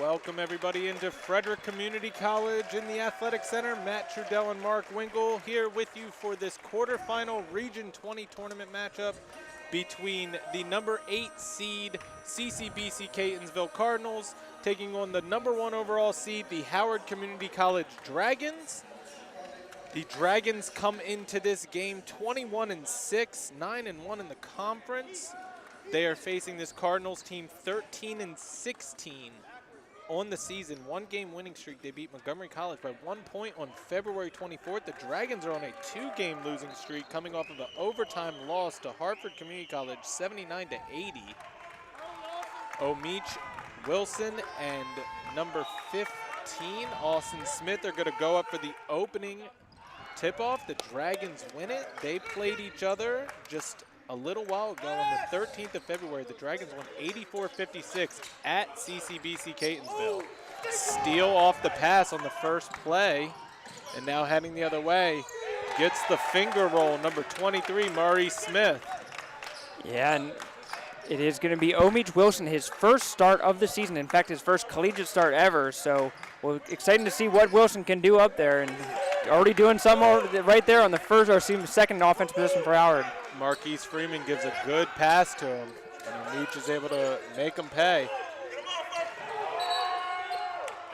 Welcome everybody into Frederick Community College in the Athletic Center. Matt Trudell and Mark Winkle here with you for this quarterfinal Region 20 tournament matchup between the number 8 seed CCBC Catonsville Cardinals taking on the number 1 overall seed, the Howard Community College Dragons. The Dragons come into this game 21-6, 9-1 in the conference. They are facing this Cardinals team 13-16 on the season. 1-game winning streak. They beat Montgomery College by 1 point on February 24th. The Dragons are on a 2-game losing streak coming off of an overtime loss to Hartford Community College 79-80. Omich Wilson and number 15, Austin Smith, are going to go up for the opening tip-off. The Dragons win it. They played each other just a little while ago on the 13th of February. The Dragons won 84-56 at CCBC Catonsville. Steal off the pass on the first play, and now heading the other way, gets the finger roll, number 23, Murray Smith. Yeah, and it is going to be Omich Wilson, his first start of the season. In fact, his first collegiate start ever. So we're excited to see what Wilson can do up there, and already doing some right there on the first or second offense position for Howard. Marquise Freeman gives a good pass to him, and Omich is able to make him pay.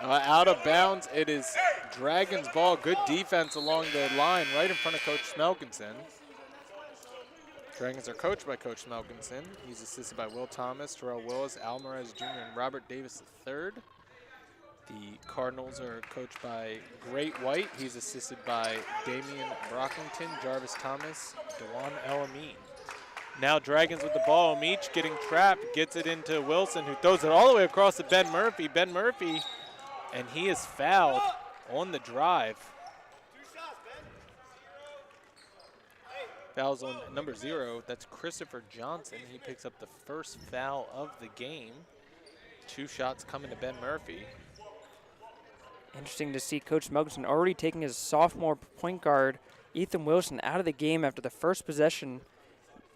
Out of bounds, it is Dragons ball. Good defense along the line right in front of Coach Smelkinson. Dragons are coached by Coach Smelkinson. He's assisted by Will Thomas, Terrell Willis, Alvarez Jr., and Robert Davis III. The Cardinals are coached by Great White. He's assisted by Damian Brockington, Jarvis Thomas, Dewan El-Amin. Now Dragons with the ball. Omich getting trapped, gets it into Wilson, who throws it all the way across to Ben Murphy. Ben Murphy, and he is fouled on the drive. Fouls on number 0. That's Christopher Johnson. He picks up the first foul of the game. 2 shots coming to Ben Murphy. Interesting to see Coach Smelkinson already taking his sophomore point guard, Ethan Wilson, out of the game after the first possession.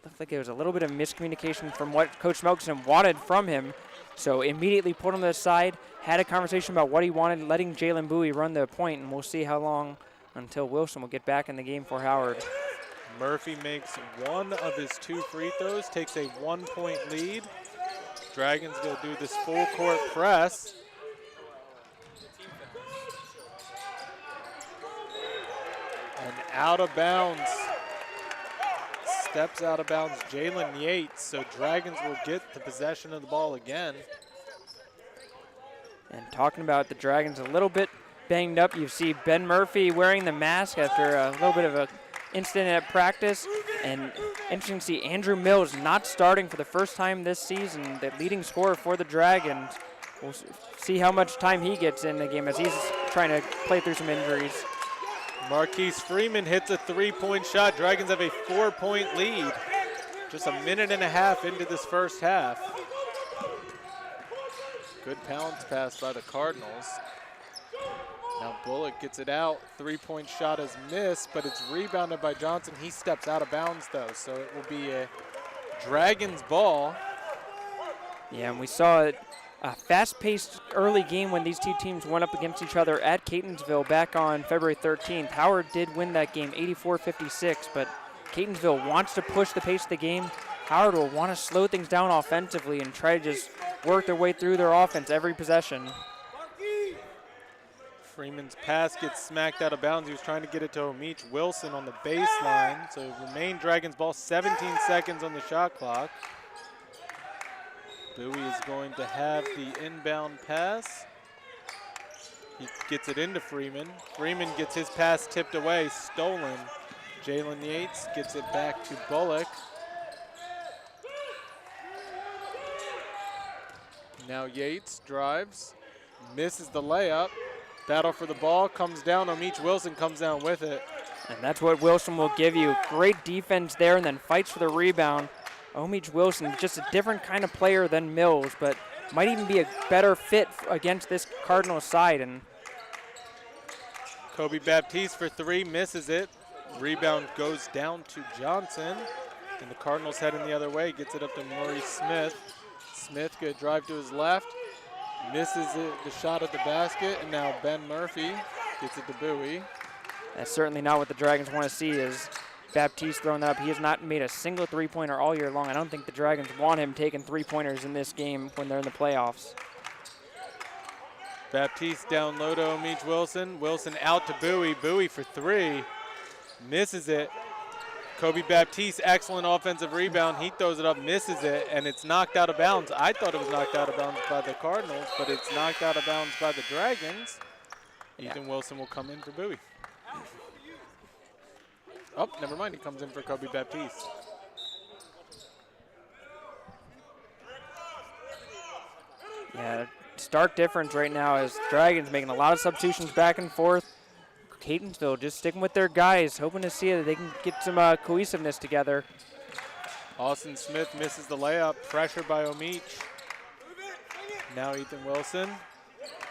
Looked like it was a little bit of miscommunication from what Coach Smelkinson wanted from him. So immediately put him to the side, had a conversation about what he wanted, letting Jalen Bowie run the point, and we'll see how long until Wilson will get back in the game for Howard. Murphy makes 1 of his 2 free throws, takes a 1-point lead. Dragons go do this full court press. And out of bounds, steps out of bounds, Jalen Yates. So Dragons will get the possession of the ball again. And talking about the Dragons a little bit banged up, you see Ben Murphy wearing the mask after a little bit of an incident at practice. And interesting to see Andrew Mills not starting for the first time this season, the leading scorer for the Dragons. We'll see how much time he gets in the game as he's trying to play through some injuries. Marquise Freeman hits a 3-point shot. Dragons have a 4-point lead. Just a minute and a half into this first half. Good bounce pass by the Cardinals. Now Bullock gets it out. 3-point shot is missed, but it's rebounded by Johnson. He steps out of bounds though, so it will be a Dragons ball. Yeah, and we saw a fast-paced early game when these two teams went up against each other at Catonsville back on February 13th. Howard did win that game 84-56, but Catonsville wants to push the pace of the game. Howard will want to slow things down offensively and try to just work their way through their offense every possession. Freeman's pass gets smacked out of bounds. He was trying to get it to Omich Wilson on the baseline. So remain Dragons ball, 17 seconds on the shot clock. Bowie is going to have the inbound pass. He gets it into Freeman. Freeman gets his pass tipped away, stolen. Jalen Yates gets it back to Bullock. Now Yates drives, misses the layup. Battle for the ball, comes down. Omich Wilson comes down with it. And that's what Wilson will give you. Great defense there and then fights for the rebound. Omich Wilson, just a different kind of player than Mills, but might even be a better fit against this Cardinals side. And Kobe Baptiste for 3, misses it. Rebound goes down to Johnson, and the Cardinals heading the other way, gets it up to Murray Smith. Smith, good drive to his left. misses the shot at the basket, and now Ben Murphy gets it to Bowie. That's certainly not what the Dragons want to see, is Baptiste throwing that up. He has not made a single three-pointer all year long. I don't think the Dragons want him taking three-pointers in this game when they're in the playoffs. Baptiste down low to Omich Wilson. Wilson out to Bowie. Bowie for three. Misses it. Kobe Baptiste, excellent offensive rebound. He throws it up, misses it, and it's knocked out of bounds. I thought it was knocked out of bounds by the Cardinals, but it's knocked out of bounds by the Dragons. Ethan Wilson will come in for Bowie. Oh, never mind. He comes in for Kobe Baptiste. Yeah, stark difference right now is Dragons making a lot of substitutions back and forth. Catonsville just sticking with their guys, hoping to see that they can get some cohesiveness together. Austin Smith misses the layup. Pressure by Omich. Now Ethan Wilson.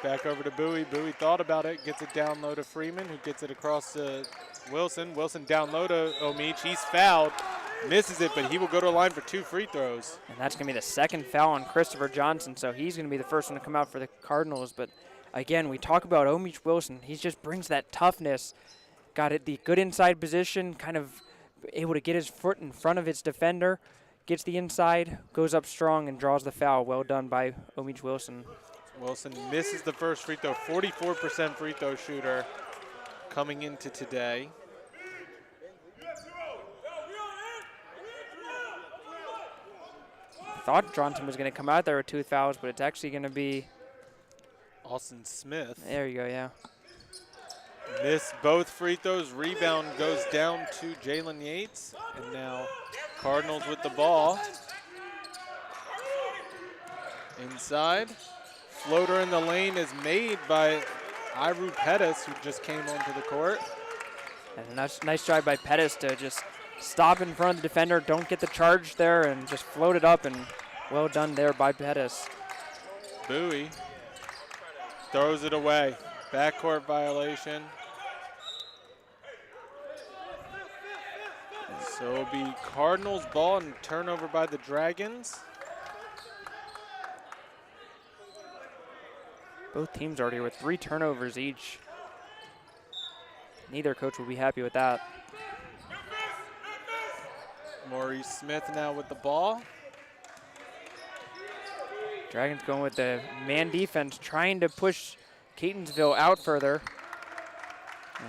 Back over to Bowie. Bowie thought about it. Gets it down low to Freeman, who gets it across to Wilson. Wilson down low to Omich. He's fouled. Misses it, but he will go to the line for 2 free throws. And that's going to be the second foul on Christopher Johnson, so he's going to be the first one to come out for the Cardinals. But again, we talk about Omich Wilson. He just brings that toughness. Got it the good inside position, kind of able to get his foot in front of his defender. Gets the inside, goes up strong, and draws the foul. Well done by Omich Wilson. Wilson misses the first free throw. 44% free throw shooter coming into today. Thought Johnson was going to come out there with 2 fouls, but it's actually going to be Austin Smith. There you go, yeah. Missed both free throws. Rebound goes down to Jalen Yates. And now Cardinals with the ball. Inside. Floater in the lane is made by Iru Pettis, who just came onto the court. And a nice drive by Pettis to just stop in front of the defender, don't get the charge there, and just float it up, and well done there by Pettis. Bowie throws it away. Backcourt violation. So it'll be Cardinals ball and turnover by the Dragons. Both teams already with 3 turnovers each. Neither coach will be happy with that. Maurice Smith now with the ball. Dragons going with the man defense, trying to push Catonsville out further.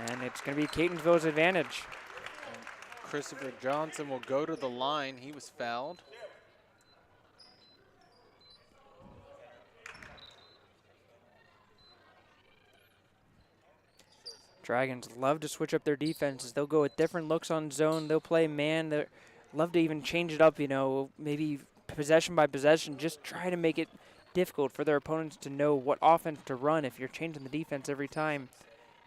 And it's going to be Catonsville's advantage. And Christopher Johnson will go to the line. He was fouled. Dragons love to switch up their defenses. They'll go with different looks on zone. They'll play man. They love to even change it up, you know, maybe possession by possession. Just try to make it difficult for their opponents to know what offense to run if you're changing the defense every time.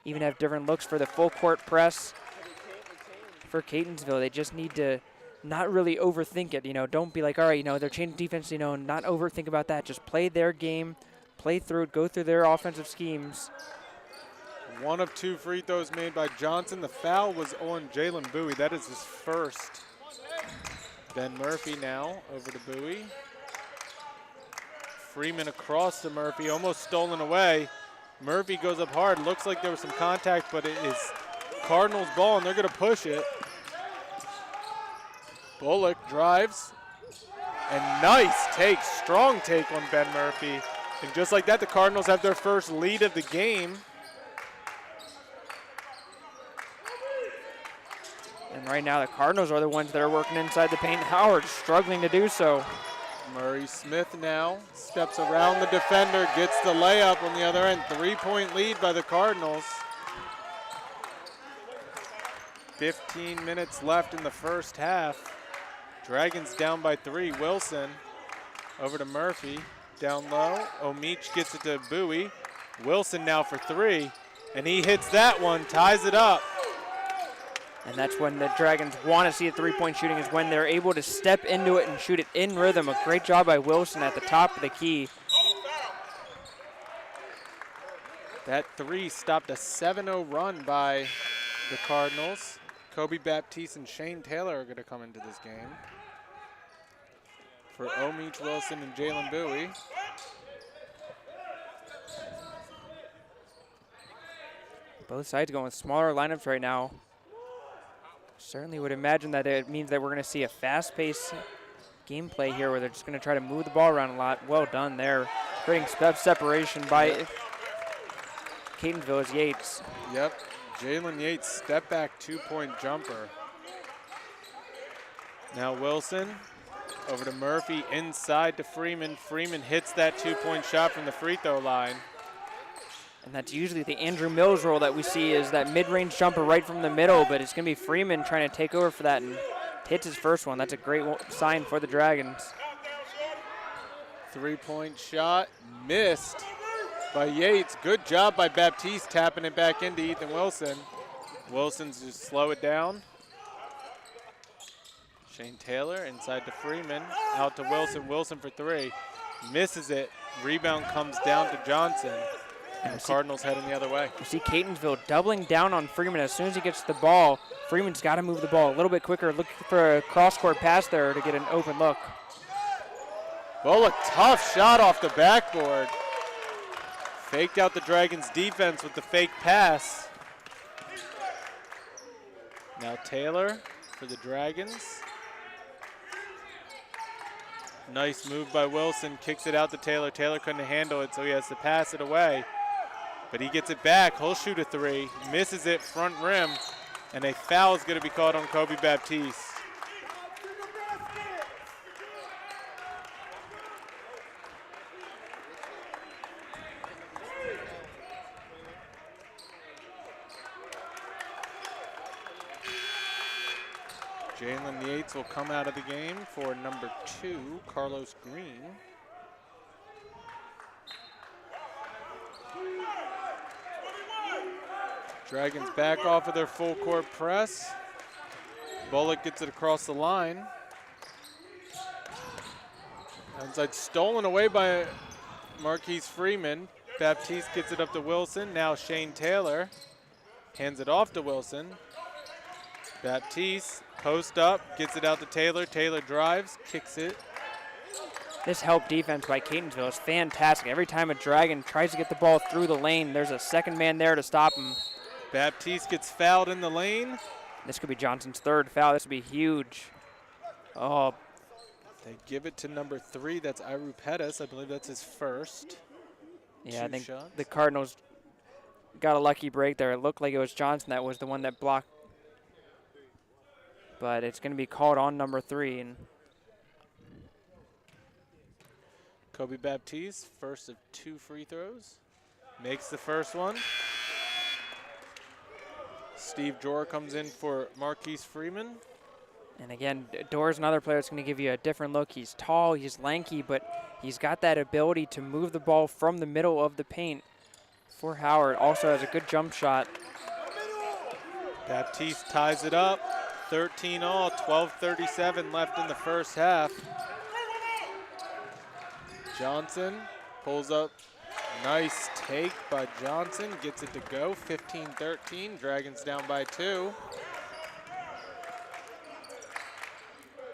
Even have different looks for the full court press. For Catonsville, they just need to not really overthink it. You know, don't be like, all right, you know, they're changing defense, you know, not overthink about that. Just play their game, play through it, go through their offensive schemes. 1 of 2 free throws made by Johnson. The foul was on Jalen Bowie. That is his first. Ben Murphy now over to Bowie. Freeman across to Murphy, almost stolen away. Murphy goes up hard. Looks like there was some contact, but it is Cardinals ball, and they're going to push it. Bullock drives. And nice take, strong take on Ben Murphy. And just like that, the Cardinals have their first lead of the game. And right now the Cardinals are the ones that are working inside the paint. Howard struggling to do so. Murray Smith now steps around the defender, gets the layup on the other end. 3-point lead by the Cardinals. 15 minutes left in the first half. Dragons down by 3. Wilson over to Murphy. Down low. Omich gets it to Bowie. Wilson now for 3. And he hits that one, ties it up. And that's when the Dragons want to see a three-point shooting, is when they're able to step into it and shoot it in rhythm. A great job by Wilson at the top of the key. That 3 stopped a 7-0 run by the Cardinals. Kobe Baptiste and Shane Taylor are going to come into this game. For Omich Wilson and Jalen Bowie. Both sides going with smaller lineups right now. Certainly would imagine that it means that we're going to see a fast-paced gameplay here where they're just going to try to move the ball around a lot. Well done there. Creating separation by Catonsville as Yates. Yep. Jalen Yates, step back 2-point jumper. Now Wilson over to Murphy, inside to Freeman. Freeman hits that 2-point shot from the free throw line. And that's usually the Andrew Mills role that we see, is that mid-range jumper right from the middle, but it's going to be Freeman trying to take over for that and hits his first one. That's a great sign for the Dragons. 3-point shot, missed by Yates. Good job by Baptiste tapping it back into Ethan Wilson. Wilson's just slow it down. Shane Taylor inside to Freeman, out to Wilson. Wilson for 3, misses it. Rebound comes down to Johnson. And the Cardinals heading the other way. You see Catonsville doubling down on Freeman as soon as he gets the ball. Freeman's got to move the ball a little bit quicker, looking for a cross-court pass there to get an open look. Bullock, tough shot off the backboard. Faked out the Dragons' defense with the fake pass. Now Taylor for the Dragons. Nice move by Wilson, kicks it out to Taylor. Taylor couldn't handle it, so he has to pass it away. But he gets it back, he'll shoot a 3, misses it front rim, and a foul is gonna be called on Kobe Baptiste. Jalen Yates will come out of the game for number 2, Carlos Green. Dragons back off of their full court press. Bullock gets it across the line. Inside stolen away by Marquise Freeman. Baptiste gets it up to Wilson. Now Shane Taylor hands it off to Wilson. Baptiste post up, gets it out to Taylor. Taylor drives, kicks it. This help defense by Catonsville is fantastic. Every time a Dragon tries to get the ball through the lane, there's a second man there to stop him. Baptiste gets fouled in the lane. This could be Johnson's 3rd foul. This would be huge. Oh. They give it to number 3. That's Iru Pettis. I believe that's his first. Yeah, I think shots. The Cardinals got a lucky break there. It looked like it was Johnson that was the one that blocked. But it's going to be called on number 3. And Kobe Baptiste, first of 2 free throws. Makes the first one. Steve Jor comes in for Marquise Freeman. And again, Dorr's another player that's going to give you a different look. He's tall, he's lanky, but he's got that ability to move the ball from the middle of the paint for Howard. Also has a good jump shot. Baptiste ties it up. 13 all, 12:37 left in the first half. Johnson pulls up. Nice take by Johnson, gets it to go, 15-13, Dragons down by 2.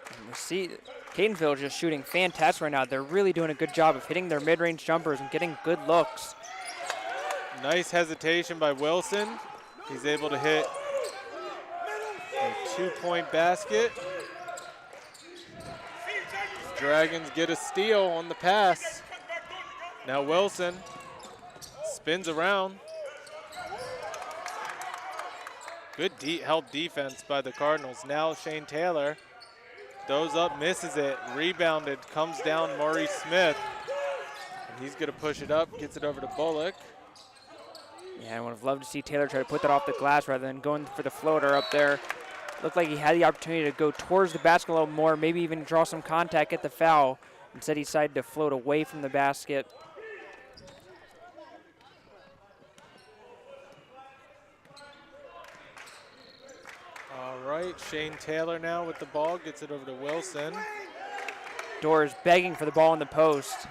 And we see Catonsville just shooting fantastic right now. They're really doing a good job of hitting their mid-range jumpers and getting good looks. Nice hesitation by Wilson. He's able to hit a 2-point basket. Dragons get a steal on the pass. Now Wilson spins around. Good help defense by the Cardinals. Now Shane Taylor throws up, misses it, rebounded, comes down Maurice Smith. And he's gonna push it up, gets it over to Bullock. Yeah, I would have loved to see Taylor try to put that off the glass rather than going for the floater up there. Looked like he had the opportunity to go towards the basket a little more, maybe even draw some contact, get the foul. Instead, he decided to float away from the basket. All right, Shane Taylor now with the ball, gets it over to Wilson. Dorr is begging for the ball in the post.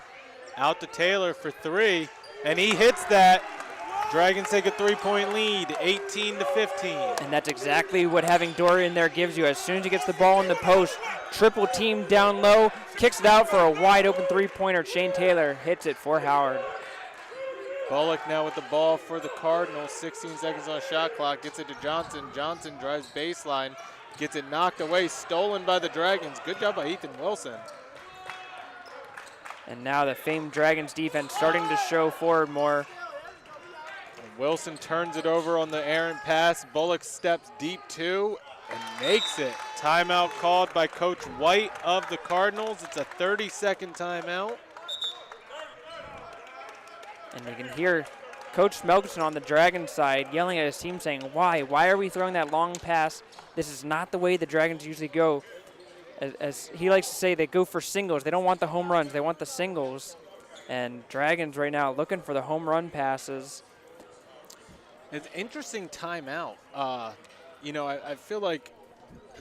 Out to Taylor for 3, and he hits that. Dragons take a 3-point lead, 18-15. And that's exactly what having Dorr in there gives you. As soon as he gets the ball in the post, triple team down low, kicks it out for a wide open 3-pointer. Shane Taylor hits it for Howard. Bullock now with the ball for the Cardinals. 16 seconds on the shot clock. Gets it to Johnson. Johnson drives baseline. Gets it knocked away. Stolen by the Dragons. Good job by Ethan Wilson. And now the famed Dragons defense starting to show forward more. And Wilson turns it over on the errant pass. Bullock steps deep too and makes it. Timeout called by Coach White of the Cardinals. It's a 30-second timeout. And you can hear Coach Smelkson on the Dragons side yelling at his team saying, why? Why are we throwing that long pass? This is not the way the Dragons usually go. As he likes to say, they go for singles. They don't want the home runs. They want the singles. And Dragons right now looking for the home run passes. It's an interesting timeout. You know, I feel like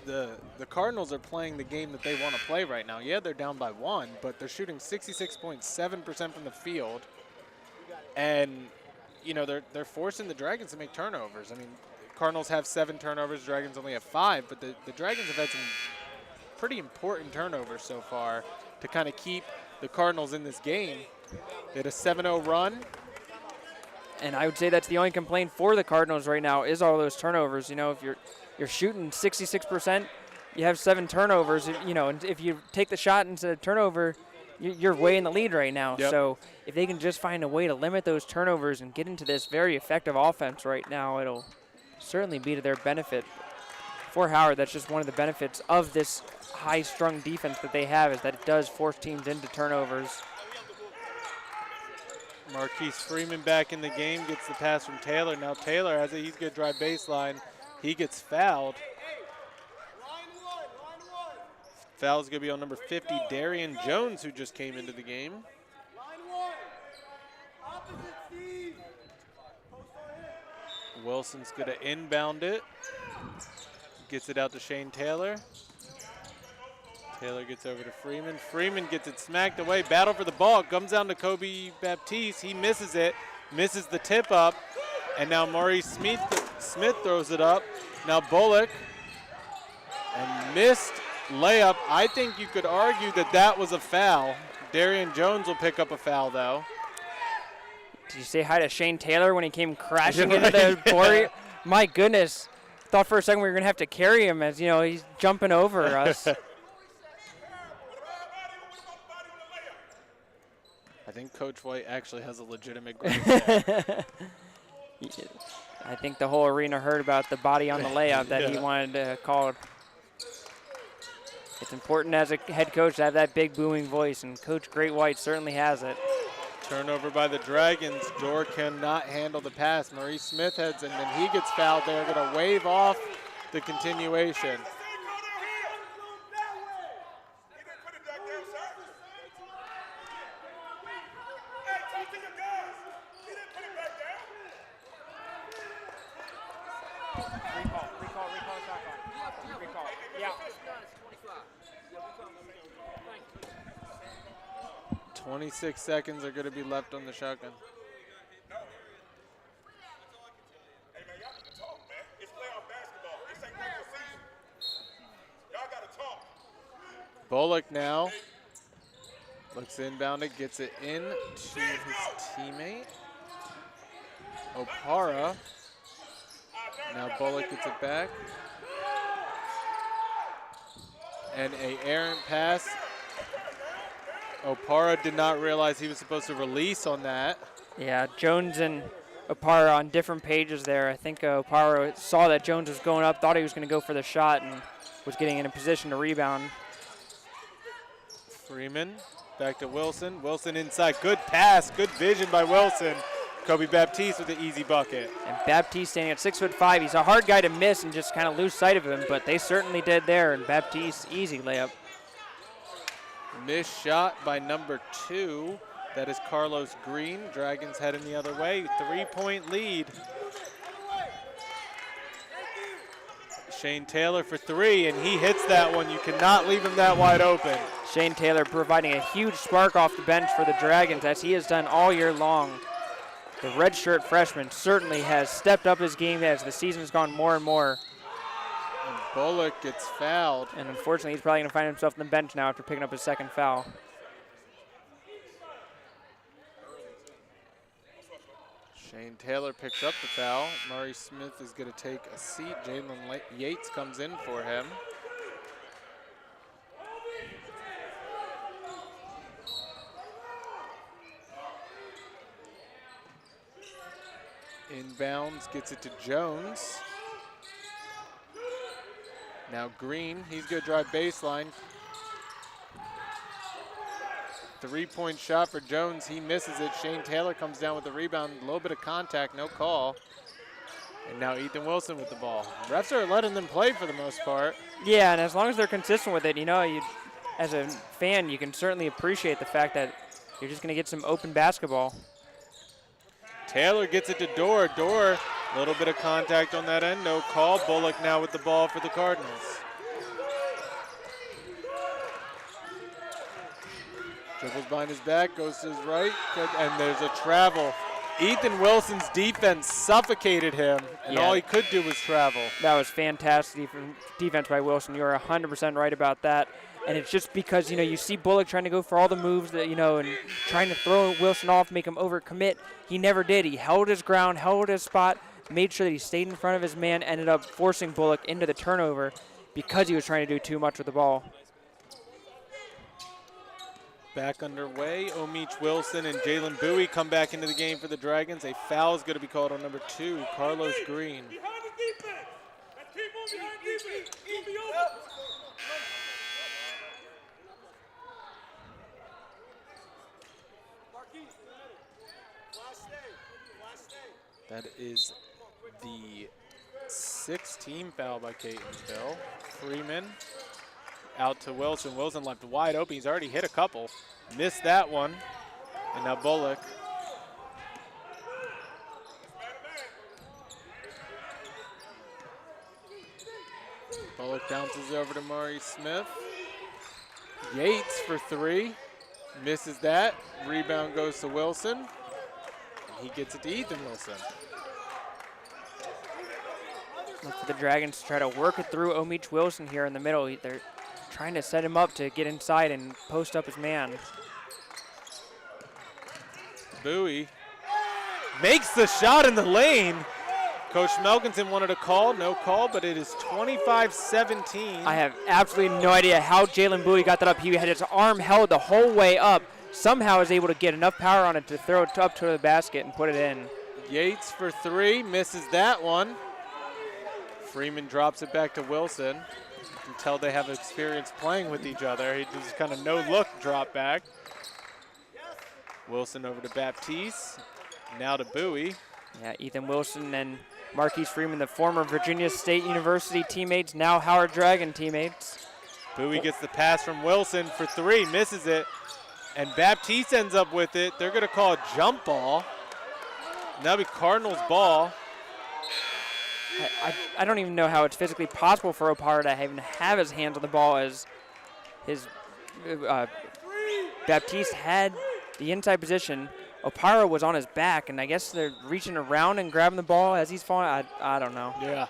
the Cardinals are playing the game that they want to play right now. Yeah, they're down by 1, but they're shooting 66.7% from the field. And, you know, they're forcing the Dragons to make turnovers. I mean, Cardinals have 7 turnovers. Dragons only have 5, but the Dragons have had some pretty important turnovers so far to kind of keep the Cardinals in this game. They had a 7-0 run. And I would say that's the only complaint for the Cardinals right now is all those turnovers. You know, if you're shooting 66%, you have 7 turnovers. You know, and if you take the shot instead of turnover, you're way in the lead right now. Yep. So if they can just find a way to limit those turnovers and get into this very effective offense right now, it'll certainly be to their benefit. For Howard, that's just one of the benefits of this high-strung defense that they have is that it does force teams into turnovers. Marquise Freeman back in the game, gets the pass from Taylor. Now Taylor has it, he's going to drive baseline. He gets fouled. Foul's going to be on number 50, Darian Jones, who just came into the game. Wilson's going to inbound it. Gets it out to Shane Taylor. Taylor gets over to Freeman. Freeman gets it smacked away. Battle for the ball. Comes down to Kobe Baptiste. He misses it. Misses the tip up. And now Maurice Smith throws it up. Now Bullock. And missed layup. I think you could argue that that was a foul. Darian Jones will pick up a foul, though. Did you say hi to Shane Taylor when he came crashing into the board? My goodness. Thought for a second we were going to have to carry him as, you know, he's jumping over us. I think Coach White actually has a legitimate gripe there. I think the whole arena heard about the body on the layup that he wanted called. It's important as a head coach to have that big booming voice, and Coach Great White certainly has it. Turnover by the Dragons. Jor cannot handle the pass. Maurice Smith heads and then he gets fouled. They're going to wave off the continuation. Recall. Yeah. 26 seconds are going to be left on the shotgun. Hey, man, y'all got to talk, man. It's playoff basketball. This ain't regular season. Y'all got to talk. Bullock now looks inbound it, gets it in to his teammate. Opara. Now Bullock gets it back. And a errant pass. Opara did not realize he was supposed to release on that. Yeah, Jones and Opara on different pages there. I think Opara saw that Jones was going up, thought he was going to go for the shot, and was getting in a position to rebound. Freeman back to Wilson. Wilson inside. Good pass. Good vision by Wilson. Kobe Baptiste with the easy bucket. And Baptiste standing at 6'5". He's a hard guy to miss and just kind of lose sight of him, but they certainly did there. And Baptiste, easy layup. Missed shot by number 2. That is Carlos Green. Dragons heading the other way. 3-point lead. Shane Taylor for 3, and he hits that one. You cannot leave him that wide open. Shane Taylor providing a huge spark off the bench for the Dragons, as he has done all year long. The redshirt freshman certainly has stepped up his game as the season's gone more and more. And Bullock gets fouled. And unfortunately, he's probably going to find himself on the bench now after picking up his second foul. Shane Taylor picks up the foul. Murray Smith is going to take a seat. Jalen Yates comes in for him. Inbounds, gets it to Jones. Now Green, he's going to drive baseline. Three-point shot for Jones, he misses it. Shane Taylor comes down with the rebound, a little bit of contact, no call. And now Ethan Wilson with the ball. Refs are letting them play for the most part. Yeah, and as long as they're consistent with it, you know, as a fan, you can certainly appreciate the fact that you're just going to get some open basketball. Taylor gets it to Dorr. Dorr, a little bit of contact on that end, no call. Bullock now with the ball for the Cardinals. Dribbles behind his back, goes to his right, and there's a travel. Ethan Wilson's defense suffocated him, and all he could do was travel. That was fantastic defense by Wilson. You're 100% right about that. And it's just because, you know, you see Bullock trying to go for all the moves that, you know, and trying to throw Wilson off, make him overcommit. He never did. He held his ground, held his spot, made sure that he stayed in front of his man, ended up forcing Bullock into the turnover because he was trying to do too much with the ball. Back underway, Omich Wilson and Jalen Bowie come back into the game for the Dragons. A foul is going to be called on number 2, Carlos Green. Behind the defense. Let's keep on behind defense. You'll be over. That is the 6th team foul by Catonsville. Freeman out to Wilson. Wilson left wide open. He's already hit a couple. Missed that one. And now Bullock. Bullock bounces over to Murray Smith. Yates for 3. Misses that. Rebound goes to Wilson. He gets it to Ethan Wilson. Look for the Dragons to try to work it through Omich Wilson here in the middle. They're trying to set him up to get inside and post up his man. Bowie makes the shot in the lane. Coach Melkinson wanted a call, no call, but it is 25-17. I have absolutely no idea how Jalen Bowie got that up. He had his arm held the whole way up. Somehow was able to get enough power on it to throw it up to the basket and put it in. Yates for 3, misses that one. Freeman drops it back to Wilson. You can tell they have experience playing with each other. He does kind of no-look drop back. Wilson over to Baptiste. Now to Bowie. Yeah, Ethan Wilson and Marquise Freeman, the former Virginia State University teammates, now Howard Dragon teammates. Bowie gets the pass from Wilson for 3, misses it. And Baptiste ends up with it. They're going to call a jump ball. And that'll be Cardinals' ball. I don't even know how it's physically possible for Opara to even have his hands on the ball, as his Baptiste had the inside position. Opara was on his back, and I guess they're reaching around and grabbing the ball as he's falling. I don't know. Yeah.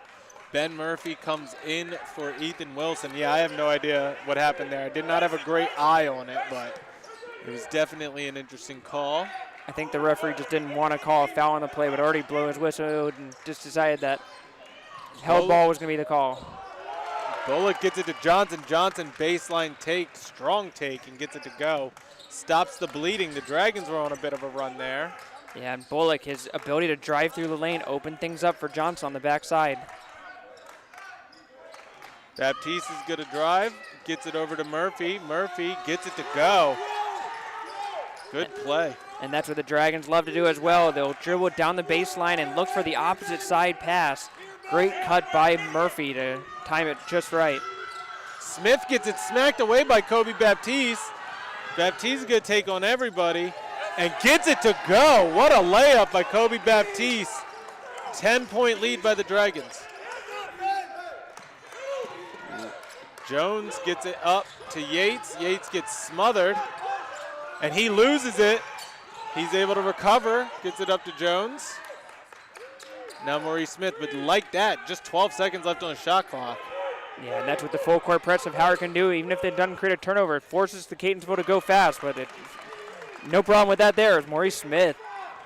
Ben Murphy comes in for Ethan Wilson. Yeah, I have no idea what happened there. I did not have a great eye on it, but it was definitely an interesting call. I think the referee just didn't want to call a foul on the play, but already blew his whistle and just decided that held ball was going to be the call. Bullock gets it to Johnson. Johnson baseline take, strong take, and gets it to go. Stops the bleeding. The Dragons were on a bit of a run there. Yeah, and Bullock, his ability to drive through the lane, opened things up for Johnson on the backside. Baptiste is going to drive, gets it over to Murphy. Murphy gets it to go. Good play. And that's what the Dragons love to do as well. They'll dribble down the baseline and look for the opposite side pass. Great cut by Murphy to time it just right. Smith gets it smacked away by Kobe Baptiste. Baptiste is going to take on everybody and gets it to go. What a layup by Kobe Baptiste. 10-point lead by the Dragons. Jones gets it up to Yates. Yates gets smothered, and he loses it. He's able to recover, gets it up to Jones. Now Maurice Smith, but like that, just 12 seconds left on the shot clock. Yeah, and that's what the full court press of Howard can do. Even if it doesn't create a turnover, it forces the Catonsville to go fast. But no problem with that there. It's Maurice Smith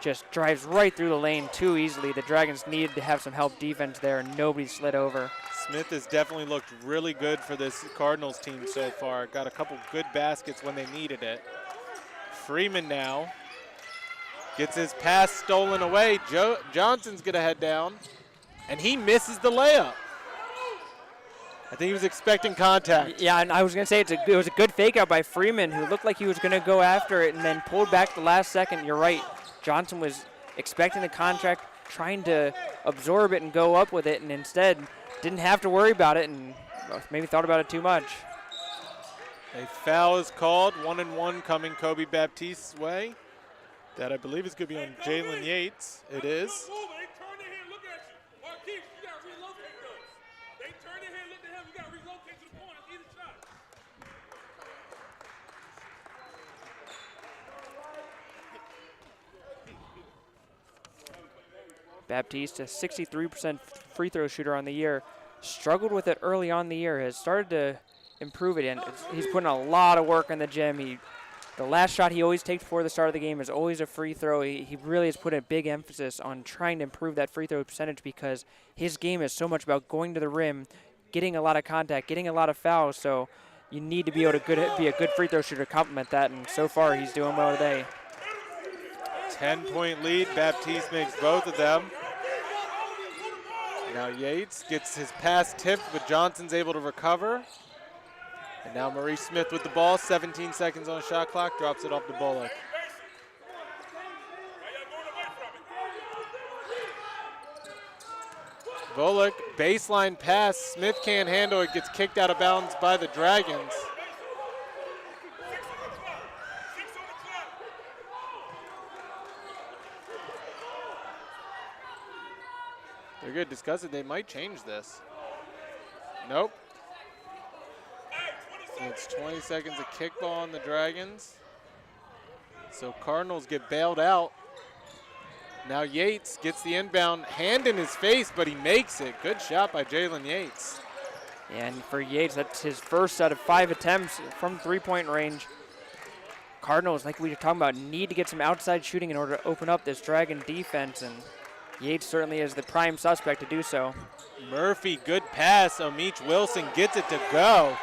just drives right through the lane too easily. The Dragons needed to have some help defense there, and nobody slid over. Smith has definitely looked really good for this Cardinals team so far. Got a couple good baskets when they needed it. Freeman now gets his pass stolen away. Johnson's gonna head down, and he misses the layup. I think he was expecting contact. Yeah, and I was going to say it was a good fake out by Freeman, who looked like he was going to go after it and then pulled back the last second. You're right. Johnson was expecting the contact, trying to absorb it and go up with it, and instead didn't have to worry about it and maybe thought about it too much. A foul is called, 1-1 coming Kobe Baptiste's way. That I believe is going to be on Jalen Yates. It is. Baptiste, a 63% free throw shooter on the year, struggled with it early on in the year, has started to improve it, and he's putting a lot of work in the gym. The last shot he always takes before the start of the game is always a free throw. He really has put a big emphasis on trying to improve that free throw percentage because his game is so much about going to the rim, getting a lot of contact, getting a lot of fouls, so you need to be able to be a good free throw shooter to complement that, and so far he's doing well today. 10-point lead. Baptiste makes both of them. Now Yates gets his pass tipped, but Johnson's able to recover. And now Maurice Smith with the ball. 17 seconds on the shot clock. Drops it off to Bullock. Bullock, baseline pass. Smith can't handle it. Gets kicked out of bounds by the Dragons. They're going to discuss it. They might change this. Nope. It's 20 seconds of kickball on the Dragons. So Cardinals get bailed out. Now Yates gets the inbound, hand in his face, but he makes it. Good shot by Jalen Yates. And for Yates, that's his first out of 5 attempts from three-point range. Cardinals, like we were talking about, need to get some outside shooting in order to open up this Dragon defense, and Yates certainly is the prime suspect to do so. Murphy, good pass. Omich Wilson gets it to go.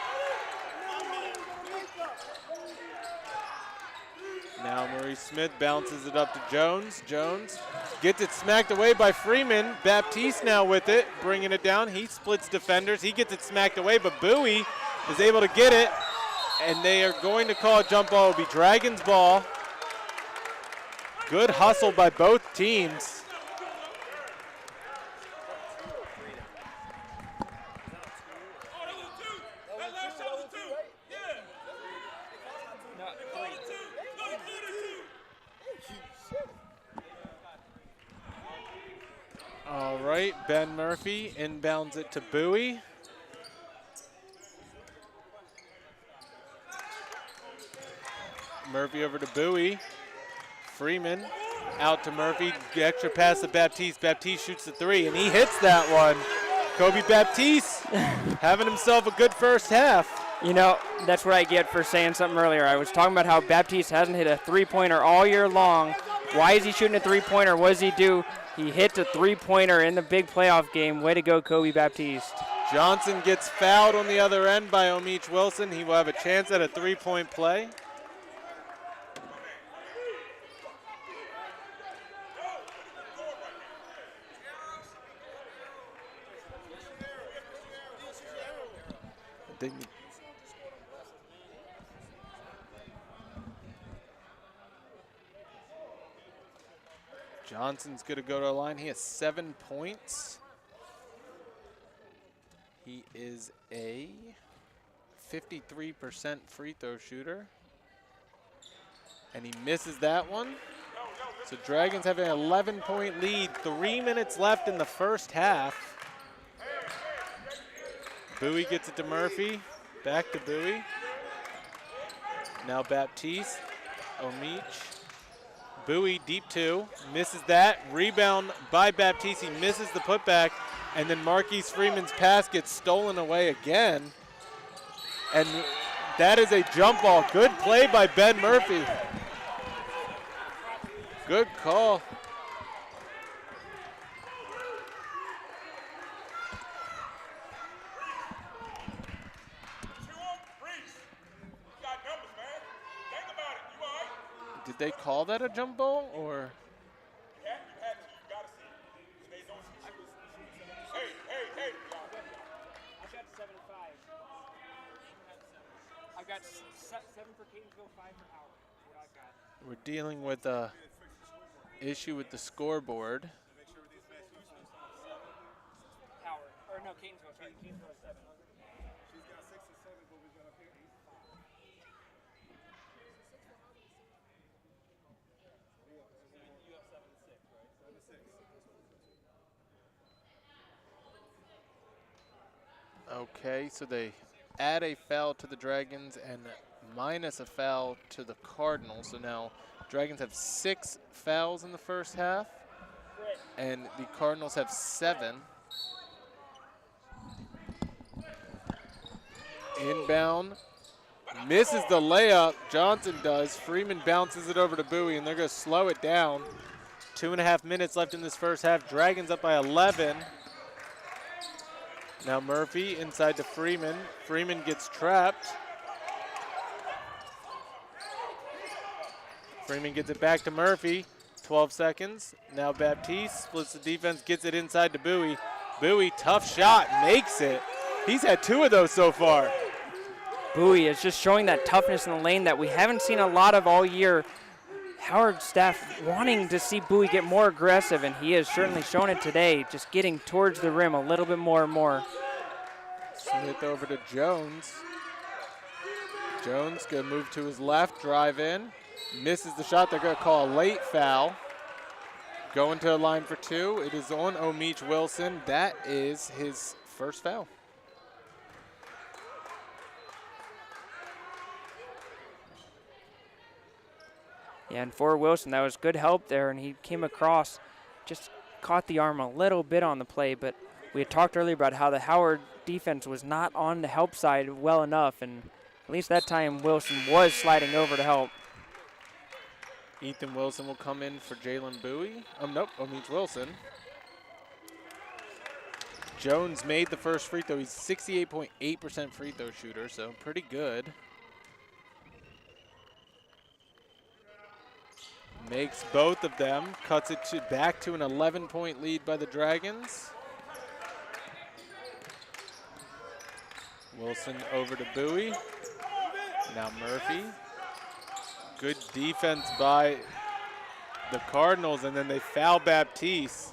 Now Maurice Smith bounces it up to Jones. Jones gets it smacked away by Freeman. Baptiste now with it, bringing it down. He splits defenders. He gets it smacked away, but Bowie is able to get it, and they are going to call a jump ball. It'll be Dragons ball. Good hustle by both teams. All right, Ben Murphy inbounds it to Bowie. Murphy over to Bowie. Freeman out to Murphy. Extra pass to Baptiste. Baptiste shoots the three, and he hits that one. Kobe Baptiste having himself a good first half. You know, that's what I get for saying something earlier. I was talking about how Baptiste hasn't hit a three-pointer all year long. Why is he shooting a three-pointer? What does he do? He hit a three-pointer in the big playoff game. Way to go, Kobe Baptiste. Johnson gets fouled on the other end by Omich Wilson. He will have a chance at a three-point play. Johnson's going to go to the line. He has 7 points. He is a 53% free throw shooter. And he misses that one. So Dragons have an 11-point lead. 3 minutes left in the first half. Bowie gets it to Murphy. Back to Bowie. Now Baptiste. Omich. Bowie deep two, misses that. Rebound by Baptiste, he misses the putback, and then Marquise Freeman's pass gets stolen away again. And that is a jump ball. Good play by Ben Murphy. Good call. Did they call that a jump ball or? I've got 7 for Catonsville, 5 for Howard. What I've got. We're dealing with a issue with the scoreboard. Howard, or no, Catonsville, sorry, Catonsville is 7. She's got 6 and 7, but we've got up here 8 and 5. You have 7 and 6, right? 7 and 6. Okay, so they add a foul to the Dragons and minus a foul to the Cardinals. So now Dragons have 6 fouls in the first half, and the Cardinals have 7. Inbound, misses the layup. Johnson does. Freeman bounces it over to Bowie, and they're going to slow it down. 2.5 minutes left in this first half. Dragons up by 11. Now Murphy inside to Freeman. Freeman gets trapped. Freeman gets it back to Murphy. 12 seconds. Now Baptiste splits the defense, gets it inside to Bowie. Bowie, tough shot, makes it. He's had 2 of those so far. Bowie is just showing that toughness in the lane that we haven't seen a lot of all year. Howard staff wanting to see Bowie get more aggressive, and he has certainly shown it today, just getting towards the rim a little bit more and more. Smith over to Jones. Jones gonna move to his left, drive in. Misses the shot. They're gonna call a late foul. Going to the line for 2. It is on O'Meach Wilson. That is his first foul. Yeah, and for Wilson, that was good help there, and he came across, just caught the arm a little bit on the play, but we had talked earlier about how the Howard defense was not on the help side well enough, and at least that time Wilson was sliding over to help. Ethan Wilson will come in for Jalen Bowie. Nope, O'Meach Wilson. Jones made the first free throw. He's 68.8% free throw shooter, so pretty good. Makes both of them, cuts it back to an 11-point lead by the Dragons. Wilson over to Bowie. Now Murphy. Good defense by the Cardinals, and then they foul Baptiste.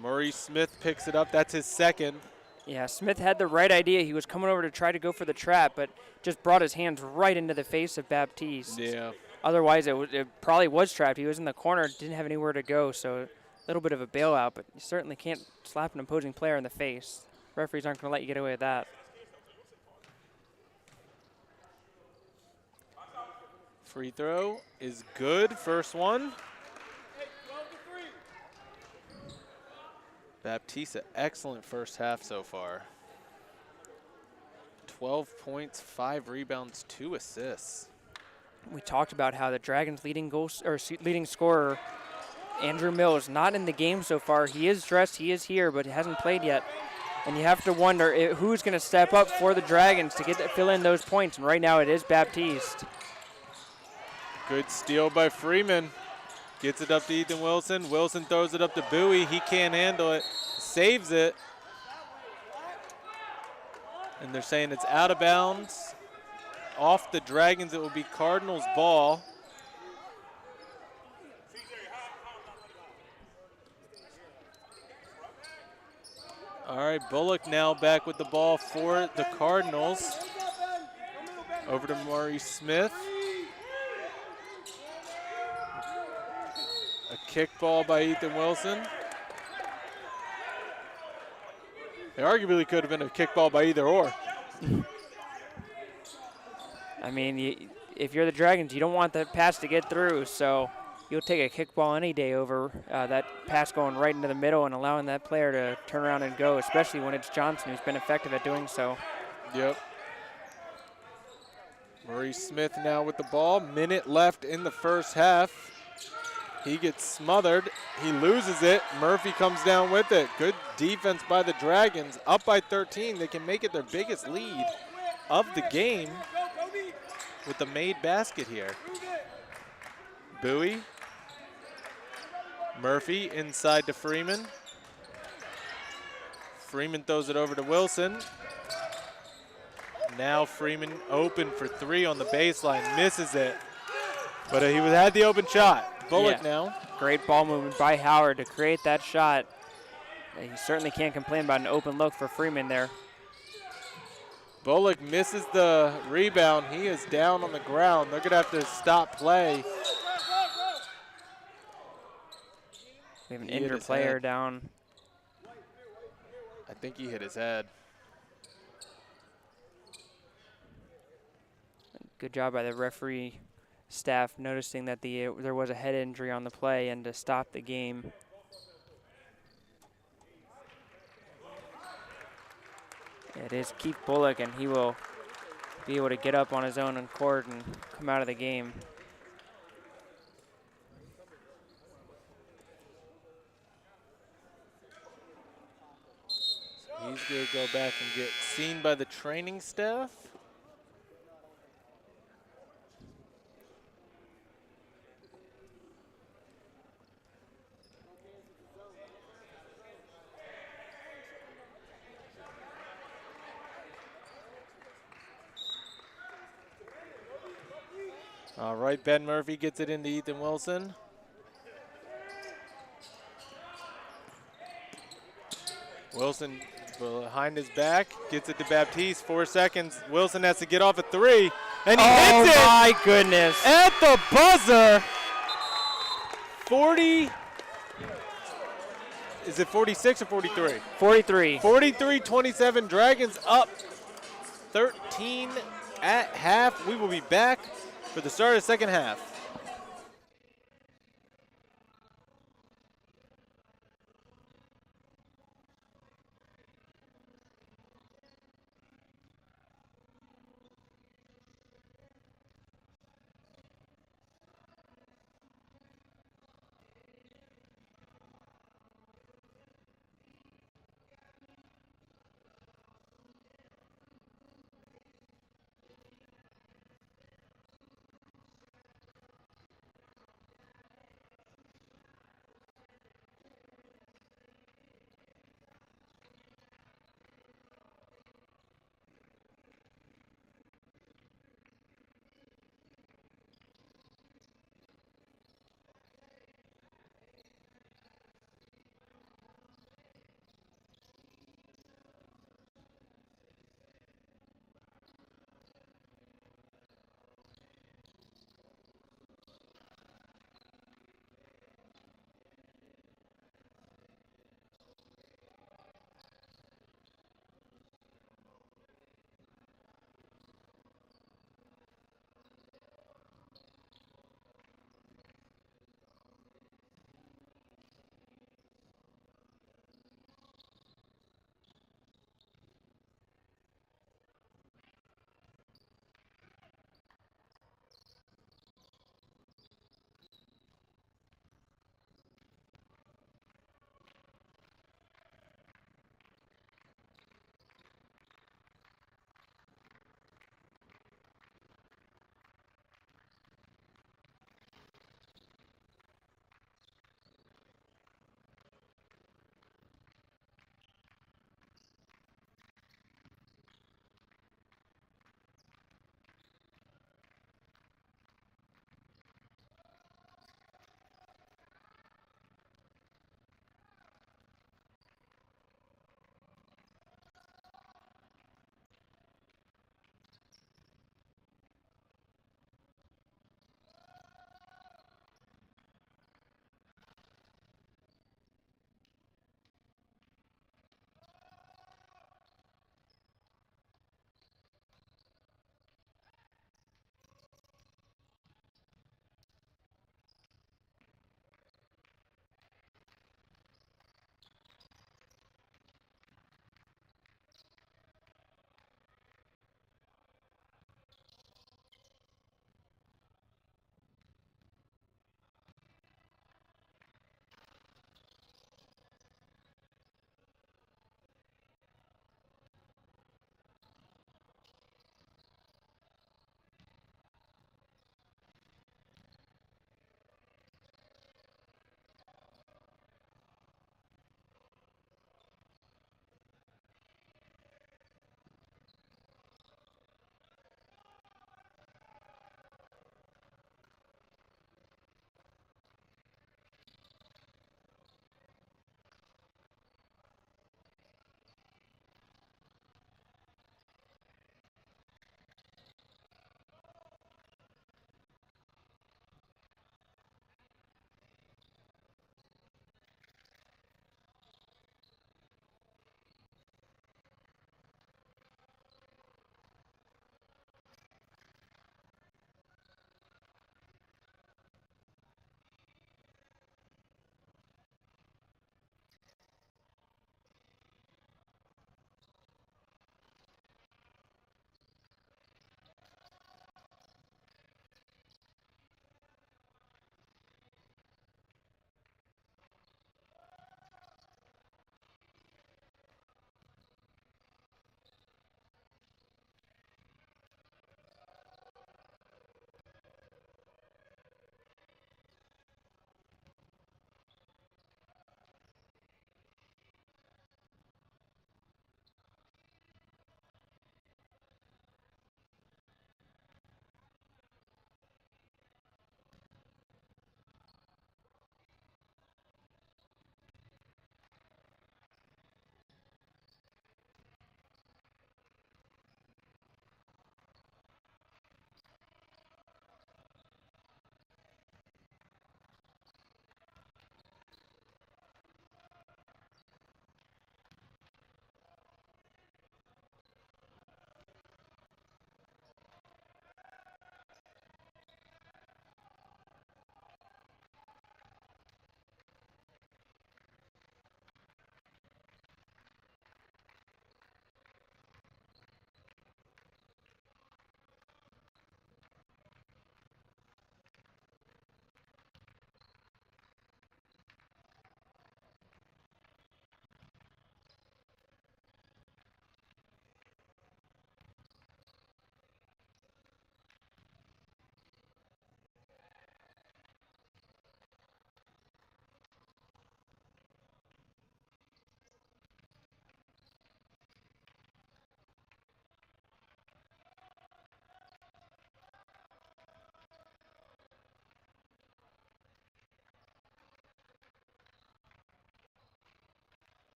Maurice Smith picks it up. That's his second. Yeah, Smith had the right idea. He was coming over to try to go for the trap, but just brought his hands right into the face of Baptiste. Yeah. Otherwise, it probably was trapped. He was in the corner, didn't have anywhere to go, so a little bit of a bailout, but you certainly can't slap an opposing player in the face. Referees aren't going to let you get away with that. Free throw is good. First one. Baptiste, an excellent first half so far. 12 points, 5 rebounds, 2 assists. We talked about how the Dragons' leading scorer, Andrew Mills, not in the game so far. He is dressed, he is here, but he hasn't played yet. And you have to wonder who's going to step up for the Dragons to fill in those points. And right now it is Baptiste. Good steal by Freeman. Gets it up to Ethan Wilson. Wilson throws it up to Bowie. He can't handle it. Saves it. And they're saying it's out of bounds. Off the Dragons, it will be Cardinals ball. All right, Bullock now back with the ball for the Cardinals. Over to Maurice Smith. A kick ball by Ethan Wilson. It arguably could have been a kick ball by either or. I mean, if you're the Dragons, you don't want that pass to get through, so you'll take a kickball any day over that pass going right into the middle and allowing that player to turn around and go, especially when it's Johnson who's been effective at doing so. Yep. Maurice Smith now with the ball. Minute left in the first half. He gets smothered. He loses it. Murphy comes down with it. Good defense by the Dragons. Up by 13. They can make it their biggest lead of the game with the made basket here. Bowie. Murphy inside to Freeman. Freeman throws it over to Wilson. Now Freeman open for three on the baseline. Misses it. But he had the open shot. Bullock now. Great ball movement by Howard to create that shot. He certainly can't complain about an open look for Freeman there. Bullock misses the rebound. He is down on the ground. They're going to have to stop play. We have an injured player head. down. I think he hit his head. Good job by the referee staff noticing that there was a head injury on the play and to stop the game. It is Keith Bullock, and he will be able to get up on his own on court and come out of the game. He's going to go back and get seen by the training staff. All right, Ben Murphy gets it into Ethan Wilson. Wilson behind his back, gets it to Baptiste, 4 seconds. Wilson has to get off a three, and he hits it! Oh my goodness. At the buzzer. 40, is it 46 or 43? 43. 43-27, Dragons up 13 at half. We will be back for the start of the second half.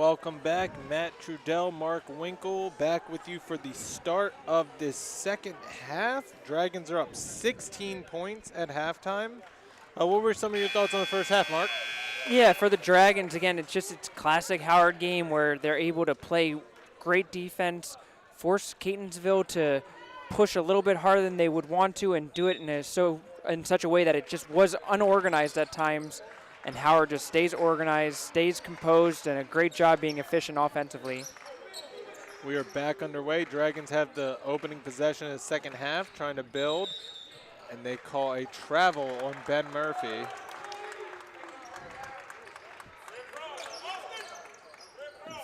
welcome back. Matt Trudell, Mark Winkle, back with you for the start of this second half. Dragons are up 16 points at halftime. What were some of your thoughts on the first half, Mark? Yeah, for the Dragons, again, it's classic Howard game where they're able to play great defense, force Catonsville to push a little bit harder than they would want to, and do it in such a way that it just was unorganized at times. And Howard just stays organized, stays composed, and a great job being efficient offensively. We are back underway. Dragons have the opening possession in the second half, trying to build, and they call a travel on Ben Murphy.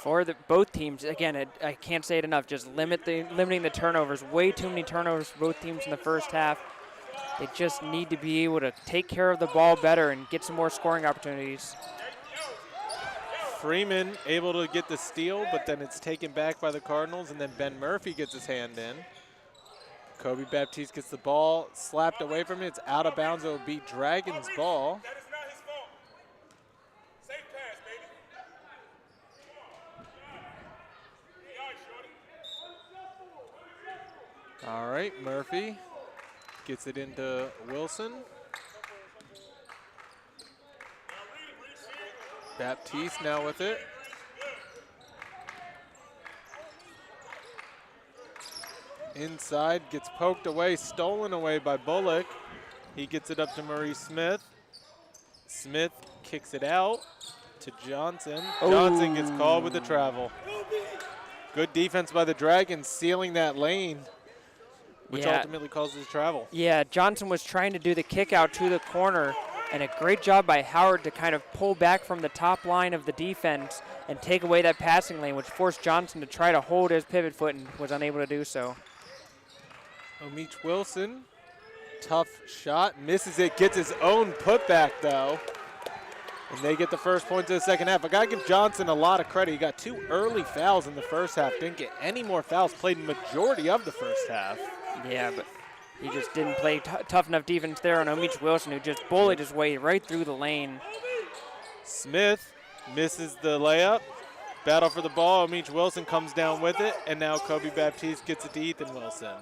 For both teams, again, I can't say it enough, just limiting the turnovers. Way too many turnovers for both teams in the first half. They just need to be able to take care of the ball better and get some more scoring opportunities. Freeman able to get the steal, but then it's taken back by the Cardinals, and then Ben Murphy gets his hand in. Kobe Baptiste gets the ball slapped away from it. It's out of bounds. It will be Dragons' ball. That is not his fault. Safe pass, baby. All right, Murphy gets it into Wilson. Baptiste now with it. Inside, gets poked away, stolen away by Bullock. He gets it up to Maurice Smith. Smith kicks it out to Johnson. Johnson gets called with the travel. Good defense by the Dragons, sealing that lane, which ultimately causes travel. Yeah, Johnson was trying to do the kick out to the corner, and a great job by Howard to kind of pull back from the top line of the defense and take away that passing lane, which forced Johnson to try to hold his pivot foot and was unable to do so. Omich Wilson, tough shot, misses it, gets his own putback though. And they get the first point to the second half. I gotta give Johnson a lot of credit. He got 2 early fouls in the first half, didn't get any more fouls, played majority of the first half. Yeah, but he just didn't play tough enough defense there on Omich Wilson, who just bullied his way right through the lane. Smith misses the layup. Battle for the ball. Omich Wilson comes down with it, and now Kobe Baptiste gets it to Ethan Wilson.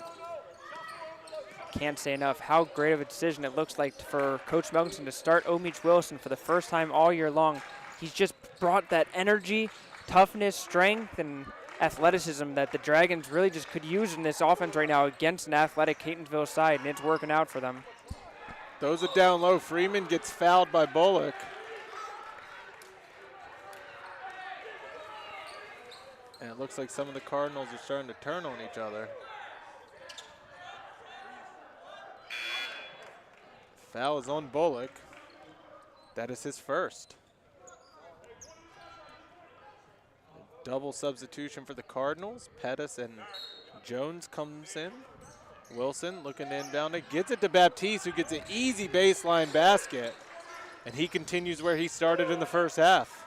Can't say enough how great of a decision it looks like for Coach Melkinson to start Omich Wilson for the first time all year long. He's just brought that energy, toughness, strength, and athleticism that the Dragons really just could use in this offense right now against an athletic Catonsville side, and it's working out for them. Throws it down low. Freeman gets fouled by Bullock. And it looks like some of the Cardinals are starting to turn on each other. Foul is on Bullock. That is his first. Double substitution for the Cardinals. Pettis and Jones comes in. Wilson looking to inbound it. Gets it to Baptiste, who gets an easy baseline basket. And he continues where he started in the first half.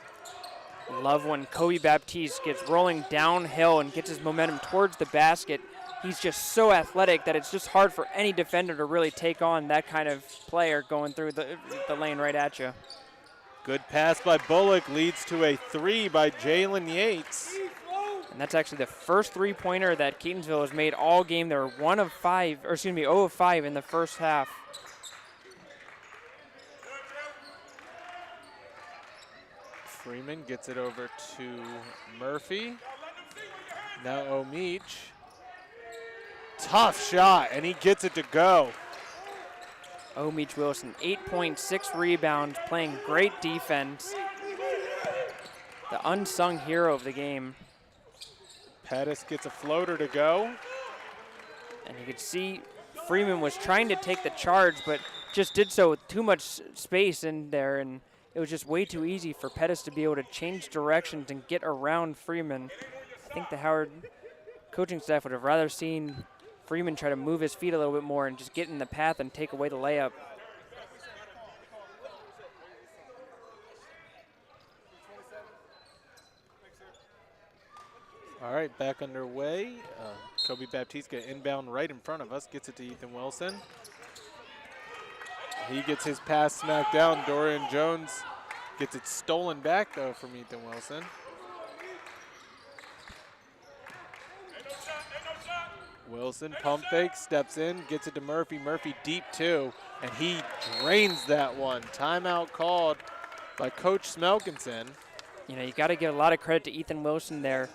Love when Kobe Baptiste gets rolling downhill and gets his momentum towards the basket. He's just so athletic that it's just hard for any defender to really take on that kind of player going through the lane right at you. Good pass by Bullock leads to a 3 by Jalen Yates. And that's actually the first three-pointer that Catonsville has made all game. They were 0 of 5 in the first half. Freeman gets it over to Murphy. Now Omich. Tough shot, and he gets it to go. Omich Wilson, 8.6 rebounds, playing great defense. The unsung hero of the game. Pettis gets a floater to go. And you could see Freeman was trying to take the charge, but just did so with too much space in there, and it was just way too easy for Pettis to be able to change directions and get around Freeman. I think the Howard coaching staff would have rather seen Freeman try to move his feet a little bit more and just get in the path and take away the layup. All right, back underway. Kobe Baptiste got inbound right in front of us, gets it to Ethan Wilson. He gets his pass smacked down. Dorian Jones gets it stolen back, though, from Ethan Wilson. Wilson pump fake, steps in, gets it to Murphy. Murphy deep two, and he drains that one. Timeout called by Coach Smelkinson. You know, you got to give a lot of credit to Ethan Wilson there.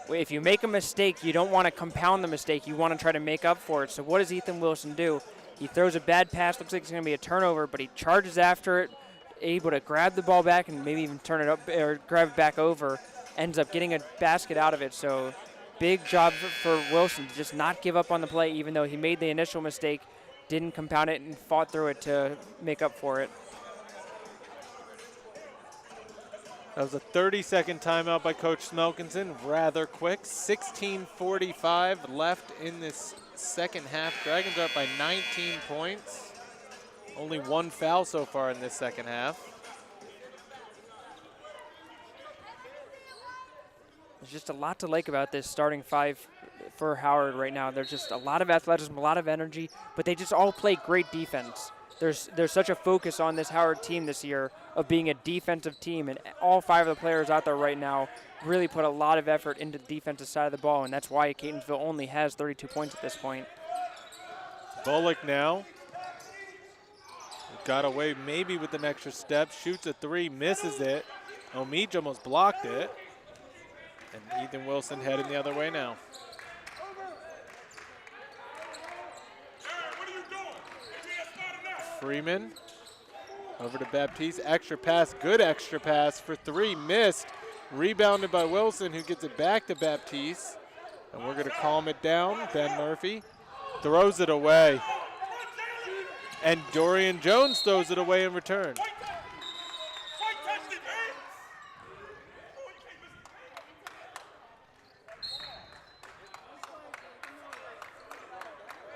If you make a mistake, you don't want to compound the mistake. You want to try to make up for it. So what does Ethan Wilson do? He throws a bad pass, looks like it's going to be a turnover, but he charges after it, able to grab the ball back and maybe even turn it up or grab it back over, ends up getting a basket out of it. So big job for Wilson to just not give up on the play, even though he made the initial mistake, didn't compound it, and fought through it to make up for it. That was a 30-second timeout by Coach Smelkinson, rather quick. 16:45 left in this second half. Dragons are up by 19 points. Only one foul so far in this second half. There's just a lot to like about this starting five for Howard right now. There's just a lot of athleticism, a lot of energy, but they just all play great defense. There's such a focus on this Howard team this year of being a defensive team, and all five of the players out there right now really put a lot of effort into the defensive side of the ball, and that's why Catonsville only has 32 points at this point. Bullock now got away maybe with an extra step, shoots a three, misses it. Omich almost blocked it. And Ethan Wilson heading the other way now. Freeman over to Baptiste, extra pass, good extra pass for three, missed. Rebounded by Wilson, who gets it back to Baptiste. And we're gonna calm it down. Ben Murphy throws it away. And Dorian Jones throws it away in return.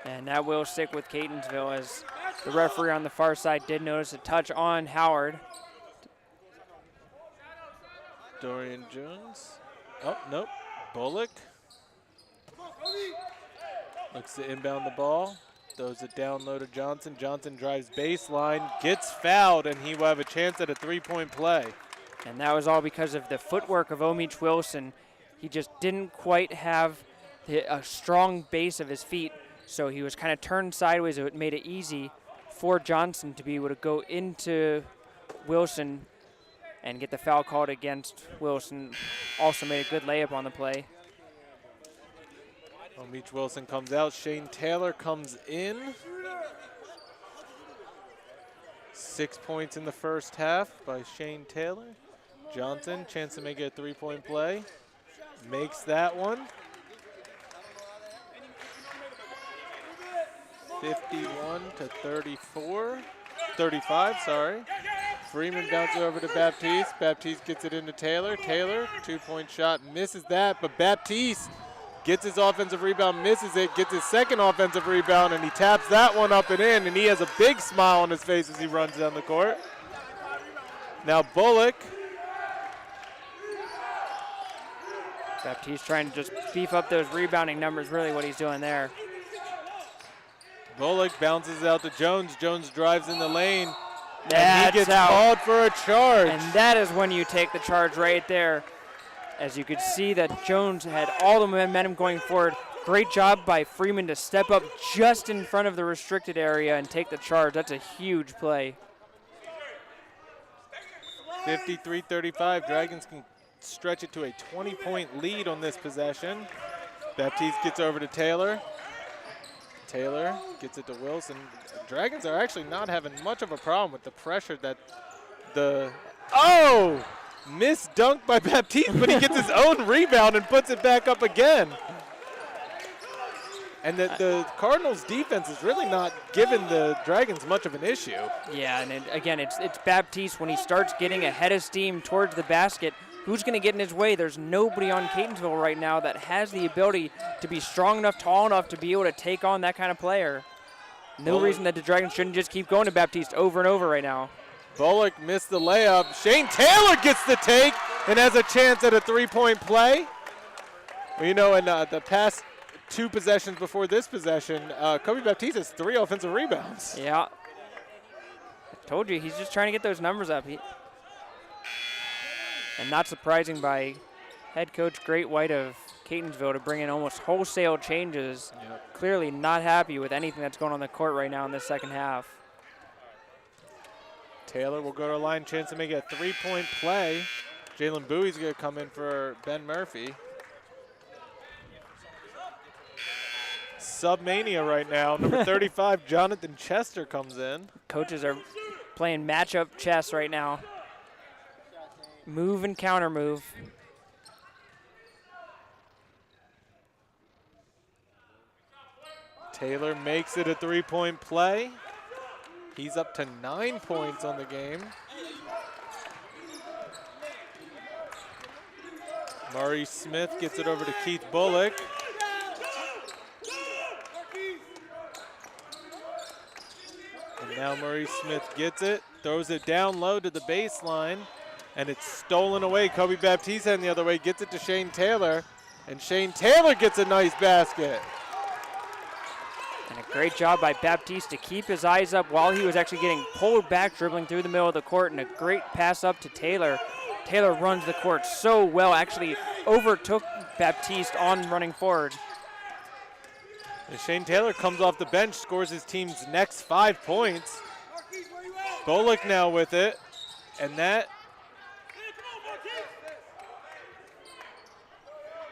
And that will stick with Catonsville, as the referee on the far side did notice a touch on Howard. Dorian Jones. Oh, nope. Bullock looks to inbound the ball. Throws it down low to Johnson. Johnson drives baseline, gets fouled, and he will have a chance at a three-point play. And that was all because of the footwork of Omich Wilson. He just didn't quite have a strong base of his feet, so he was kind of turned sideways. It made it easy for Johnson to be able to go into Wilson and get the foul called against Wilson. Also made a good layup on the play. Omich Wilson comes out. Shane Taylor comes in. 6 points in the first half by Shane Taylor. Johnson, chance to make it a three-point play. Makes that one. 35, sorry. Freeman bounces over to Baptiste. Baptiste gets it into Taylor. Taylor, two-point shot, misses that, but Baptiste gets his offensive rebound, misses it, gets his second offensive rebound, and he taps that one up and in, and he has a big smile on his face as he runs down the court. Now Bullock. Baptiste trying to just beef up those rebounding numbers, really what he's doing there. Bullock bounces out to Jones. Jones drives in the lane. That's and he gets out. called for a charge. And that is when you take the charge right there. As you could see that Jones had all the momentum going forward. Great job by Freeman to step up just in front of the restricted area and take the charge. That's a huge play. 53-35. Dragons can stretch it to a 20-point lead on this possession. Baptiste gets over to Taylor. Taylor gets it to Wilson. Dragons are actually not having much of a problem with the pressure that missed dunk by Baptiste, but he gets his own rebound and puts it back up again. And the Cardinals' defense is really not giving the Dragons much of an issue. Yeah, and again, it's Baptiste when he starts getting ahead of steam towards the basket. Who's going to get in his way? There's nobody on Catonsville right now that has the ability to be strong enough, tall enough to be able to take on that kind of player. No reason that the Dragons shouldn't just keep going to Baptiste over and over right now. Bullock missed the layup. Shane Taylor gets the take and has a chance at a three-point play. Well, you know, in the past two possessions before this possession, Kobe Baptiste has 3 offensive rebounds. Yeah. I told you, he's just trying to get those numbers up. And not surprising by head coach Great White of Catonsville to bring in almost wholesale changes. Yep. Clearly not happy with anything that's going on the court right now in this second half. Taylor will go to a line, chance to make it a 3-point play. Jalen Bowie's going to come in for Ben Murphy. Submania right now. Number 35, Jonathan Chester comes in. Coaches are playing matchup chess right now. Move and counter move. Taylor makes it a 3-point play. He's up to 9 points on the game. Murray Smith gets it over to Keith Bullock. And now Murray Smith gets it, throws it down low to the baseline, and it's stolen away. Kobe Baptiste heading the other way, gets it to Shane Taylor, and Shane Taylor gets a nice basket. And a great job by Baptiste to keep his eyes up while he was actually getting pulled back, dribbling through the middle of the court, and a great pass up to Taylor. Taylor runs the court so well, actually overtook Baptiste on running forward. And Shane Taylor comes off the bench, scores his team's next 5 points. Bullock now with it, and that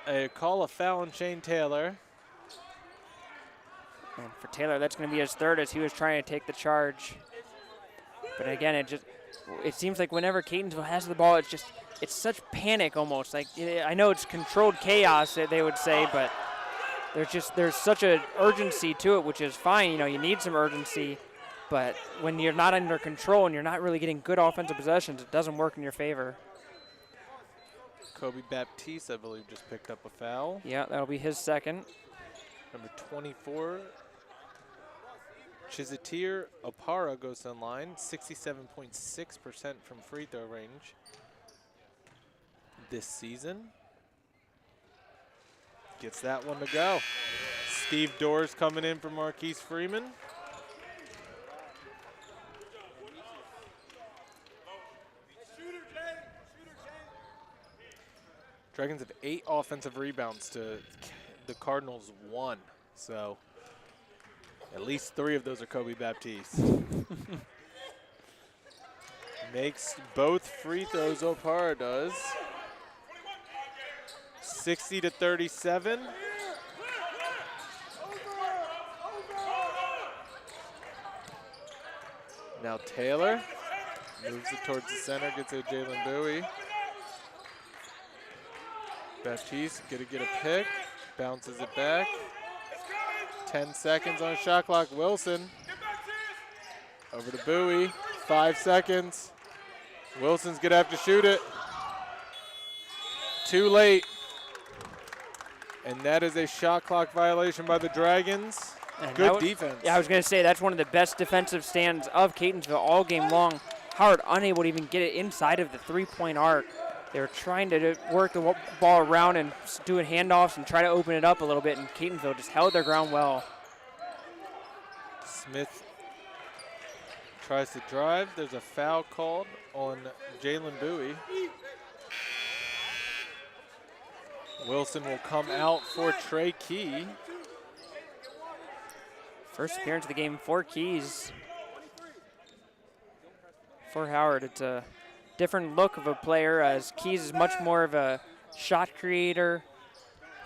a call a foul on Shane Taylor. And for Taylor, that's going to be his third as he was trying to take the charge. But again, it seems like whenever Catonsville has the ball, it's such panic almost. Like, I know it's controlled chaos, they would say, but there's such an urgency to it, which is fine. You know, you need some urgency, but when you're not under control and you're not really getting good offensive possessions, it doesn't work in your favor. Kobe Baptiste, I believe, just picked up a foul. Yeah, that'll be his second. Number 24, Chisatir Opara goes online, 67.6% from free throw range this season. Gets that one to go. Steve Doors coming in for Marquise Freeman. Dragons have 8 offensive rebounds to the Cardinals 1. So at least 3 of those are Kobe Baptiste. Makes both free throws, Opara does. 60-37. Now Taylor moves it towards the center, gets it to Jalen Bowie. Baptiste gonna get a pick, bounces it back. 10 seconds on shot clock. Wilson over to Bowie. 5 seconds. Wilson's gonna have to shoot it. Too late. And that is a shot clock violation by the Dragons. And good defense. Yeah, I was going to say that's one of the best defensive stands of Catonsville all game long. Howard unable to even get it inside of the 3-point arc. They were trying to work the ball around and doing handoffs and try to open it up a little bit, and Catonsville just held their ground well. Smith tries to drive. There's a foul called on Jalen Bowie. Wilson will come out for Trey Key. First appearance of the game for Keys. For Howard, it's a different look of a player, as Keys is much more of a shot creator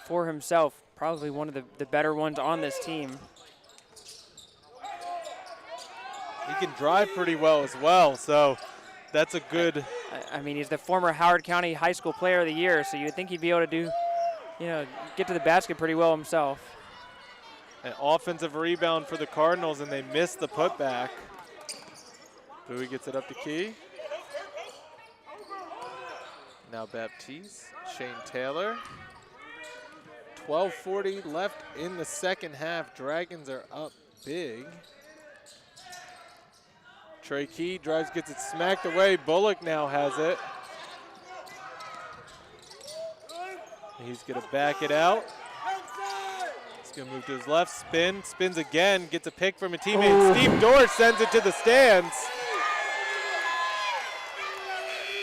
for himself. Probably one of the better ones on this team. He can drive pretty well as well, so that's a good. I mean, he's the former Howard County High School Player of the Year, so you'd think he'd be able to do, get to the basket pretty well himself. An offensive rebound for the Cardinals, and they missed the putback. Bowie gets it up to Key. Now Baptiste, Shane Taylor. 12:40 left in the second half. Dragons are up big. Trey Key drives, gets it smacked away. Bullock now has it. He's gonna back it out. He's gonna move to his left, spins again, gets a pick from a teammate. Ooh. Steve Dorr sends it to the stands.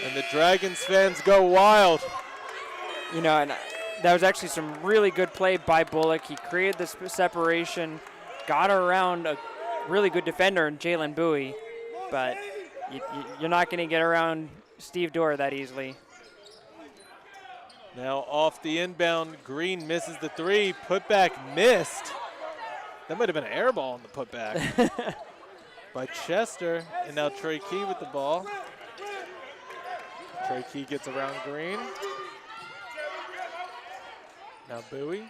And the Dragons fans go wild. And that was actually some really good play by Bullock. He created this separation, got around a really good defender in Jalen Bowie, but you're not going to get around Steve Dorr that easily. Now off the inbound, Green misses the three. Putback missed. That might have been an air ball on the putback by Chester. And now Trey Key with the ball. Trey Key gets around Green. Now Bowie.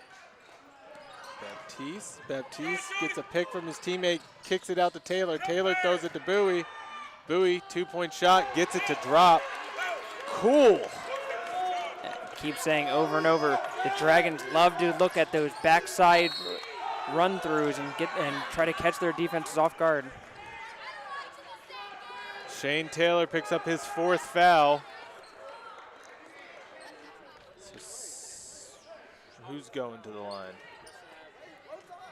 Baptiste gets a pick from his teammate, kicks it out to Taylor. Taylor throws it to Bowie. Bowie, 2-point shot, gets it to drop. Cool. Keep saying over and over, the Dragons love to look at those backside run-throughs and try to catch their defenses off guard. Shane Taylor picks up his 4th foul. Who's going to the line?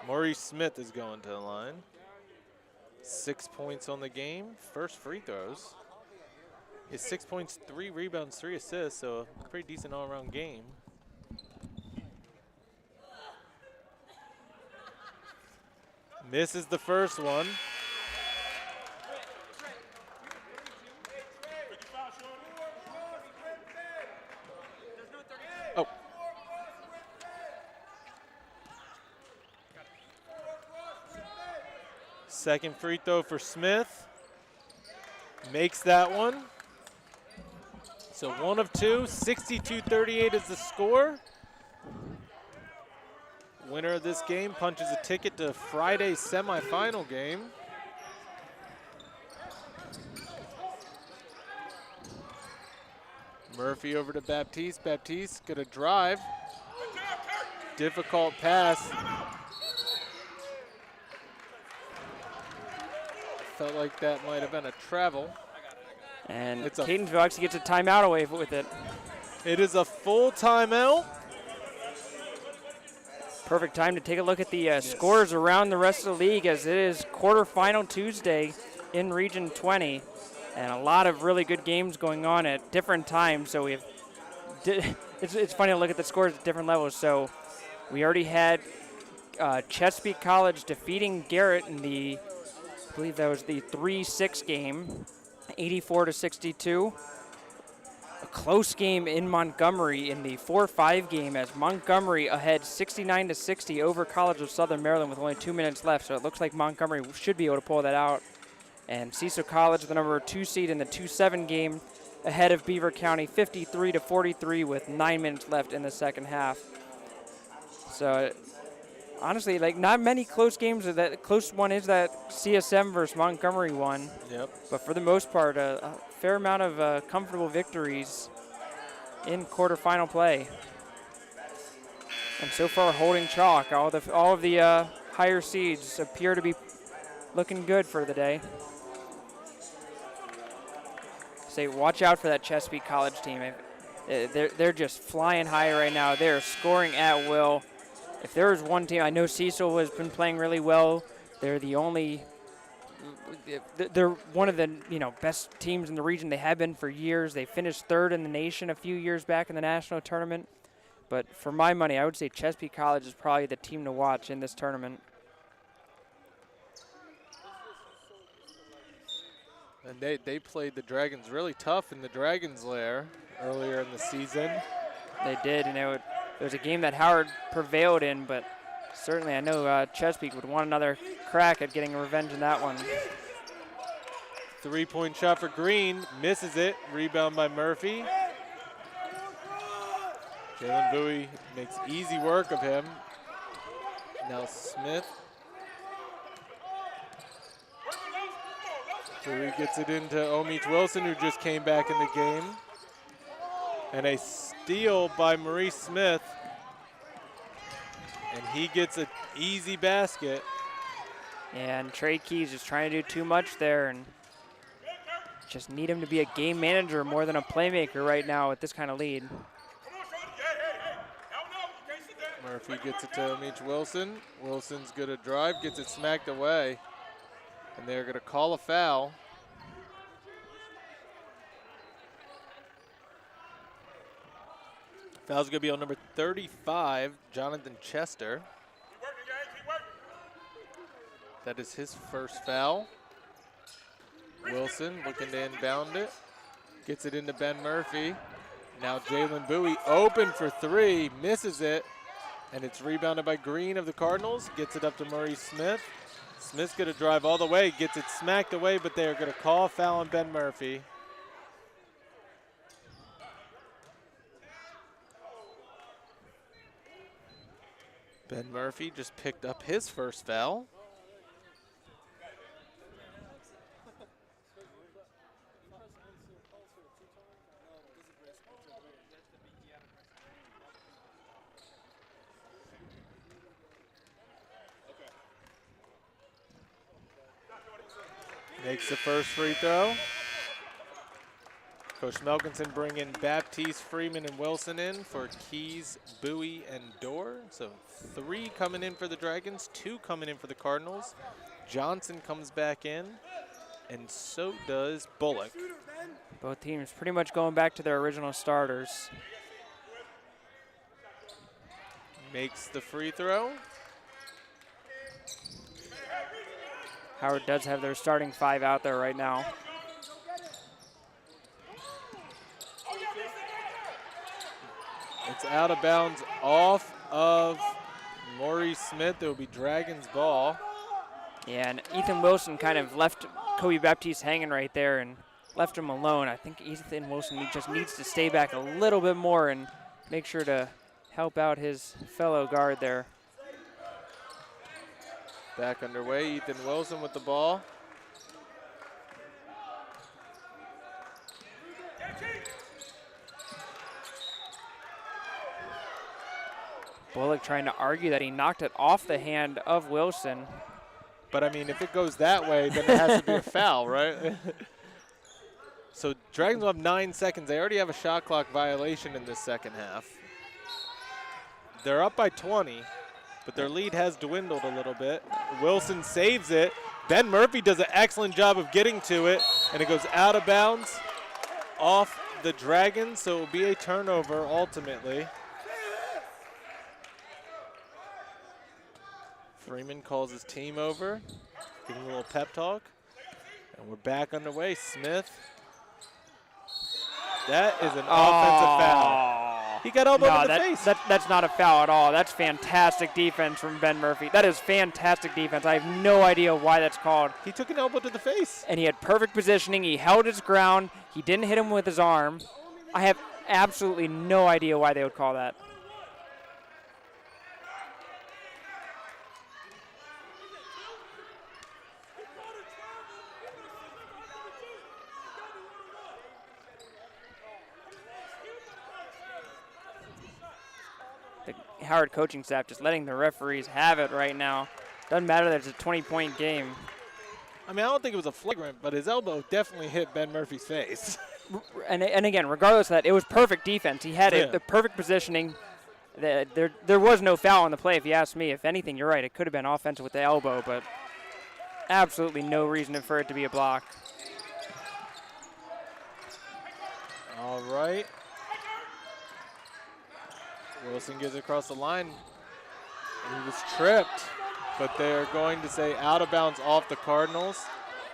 Maurice Smith is going to the line. 6 points on the game. First free throws. Is 6 points, 3 rebounds, 3 assists, so a pretty decent all-around game. Misses the first one. Oh. Second free throw for Smith. Makes that one. So 1 of 2, 62-38 is the score. Winner of this game punches a ticket to Friday's semifinal game. Murphy over to Baptiste. Baptiste gonna drive. Difficult pass. Felt like that might have been a travel. And Catonsville actually gets a timeout away with it. It is a full timeout. Perfect time to take a look at the scores around the rest of the league, as it is quarterfinal Tuesday in Region 20. And a lot of really good games going on at different times. So we have, it's funny to look at the scores at different levels. So we already had Chesapeake College defeating Garrett in the, I believe that was the 3-6 game, 84-62. A close game in Montgomery in the 4-5 game, as Montgomery ahead 69-60 over College of Southern Maryland with only 2 minutes left. So it looks like Montgomery should be able to pull that out. And Cecil College, the number 2 seed in the 2-7 game, ahead of Beaver County 53-43 with 9 minutes left in the second half. So honestly, like, not many close games. That close one is that CSM versus Montgomery one. Yep. But for the most part, a fair amount of comfortable victories in quarterfinal play. And so far, holding chalk. All of the higher seeds appear to be looking good for the day. Say, watch out for that Chesapeake College team. They're just flying high right now. They're scoring at will. If there is one team, I know Cecil has been playing really well. They're one of the best teams in the region. They have been for years. They finished 3rd in the nation a few years back in the national tournament. But for my money, I would say Chesapeake College is probably the team to watch in this tournament. And they played the Dragons really tough in the Dragons' lair earlier in the season. They did, and it was a game that Howard prevailed in, but certainly I know Chesapeake would want another crack at getting revenge in that one. 3-point shot for Green, misses it, rebound by Murphy. Jalen Bowie makes easy work of him. Now Smith. Bowie gets it into Omich Wilson, who just came back in the game. And a steal by Maurice Smith. And he gets an easy basket. And Trey Keys is trying to do too much there, and just need him to be a game manager more than a playmaker right now with this kind of lead. Murphy gets it to Omich Wilson. Wilson's gonna drive, gets it smacked away. And they're gonna call a foul. Foul's going to be on number 35, Jonathan Chester. Keep working, gang. Keep working. That is his first foul. Wilson looking to inbound it. Gets it into Ben Murphy. Now Jalen Bowie open for three, misses it, and it's rebounded by Green of the Cardinals. Gets it up to Murray Smith. Smith's going to drive all the way, gets it smacked away, but they are going to call a foul on Ben Murphy. Ben Murphy just picked up his first foul. Makes the first free throw. Coach Melkinson bringing Baptiste, Freeman, and Wilson in for Keys, Bowie, and Dorr. So 3 coming in for the Dragons, 2 coming in for the Cardinals. Johnson comes back in, and so does Bullock. Both teams pretty much going back to their original starters. Makes the free throw. Howard does have their starting 5 out there right now. It's out of bounds off of Maurice Smith. It will be Dragons ball. Yeah, and Ethan Wilson kind of left Kobe Baptiste hanging right there and left him alone. I think Ethan Wilson just needs to stay back a little bit more and make sure to help out his fellow guard there. Back underway, Ethan Wilson with the ball. Bullock trying to argue that he knocked it off the hand of Wilson. But, I mean, if it goes that way, then it has to be a foul, right? So Dragons will have 9 seconds. They already have a shot clock violation in this second half. They're up by 20, but their lead has dwindled a little bit. Wilson saves it. Ben Murphy does an excellent job of getting to it, and it goes out of bounds off the Dragons, so it will be a turnover ultimately. Freeman calls his team over, giving a little pep talk, and we're back underway. Smith. That is an offensive foul. He got elbowed in the face. That's not a foul at all. That's fantastic defense from Ben Murphy. That is fantastic defense. I have no idea why that's called. He took an elbow to the face. And he had perfect positioning. He held his ground. He didn't hit him with his arm. I have absolutely no idea why they would call that. Howard coaching staff just letting the referees have it right now. Doesn't matter that it's a 20-point game. I mean, I don't think it was a flagrant, but his elbow definitely hit Ben Murphy's face. And again, regardless of that, it was perfect defense. He had the perfect positioning. There was no foul on the play, if you ask me. If anything, you're right. It could have been offensive with the elbow, but absolutely no reason for it to be a block. All right. Wilson gets across the line. He was tripped, but they're going to say out of bounds off the Cardinals.